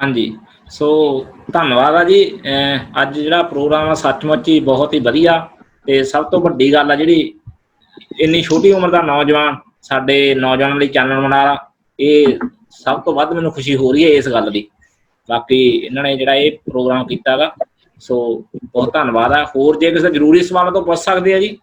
ਹਾਂਜੀ, ਸੋ ਧੰਨਵਾਦ ਆ ਜੀ। ਅੱਜ ਜਿਹੜਾ ਪ੍ਰੋਗਰਾਮ ਆ ਸੱਚਮੁੱਚ ਹੀ ਬਹੁਤ ਹੀ ਵਧੀਆ, ਤੇ ਸਭ ਤੋਂ ਵੱਡੀ ਗੱਲ ਆ ਜਿਹੜੀ ਇੰਨੀ ਛੋਟੀ ਉਮਰ ਦਾ ਨੌਜਵਾਨ ਸਾਡੇ ਨੌਜਵਾਨਾਂ ਲਈ ਚਾਨਣ ਬਣਾ, ਇਹ ਸਭ ਤੋਂ ਵੱਧ ਮੈਨੂੰ ਖੁਸ਼ੀ ਹੋ ਰਹੀ ਹੈ ਇਸ ਗੱਲ ਦੀ। ਬਾਕੀ ਇਹਨਾਂ ਨੇ ਜਿਹੜਾ ਇਹ ਪ੍ਰੋਗਰਾਮ ਕੀਤਾ ਗਾ, ਸੋ ਬਹੁਤ ਧੰਨਵਾਦ ਆ। ਹੋਰ ਜੇ ਕਿਸੇ ਜ਼ਰੂਰੀ ਸਵਾਲ ਤੋਂ ਪੁੱਛ ਸਕਦੇ ਆ ਜੀ।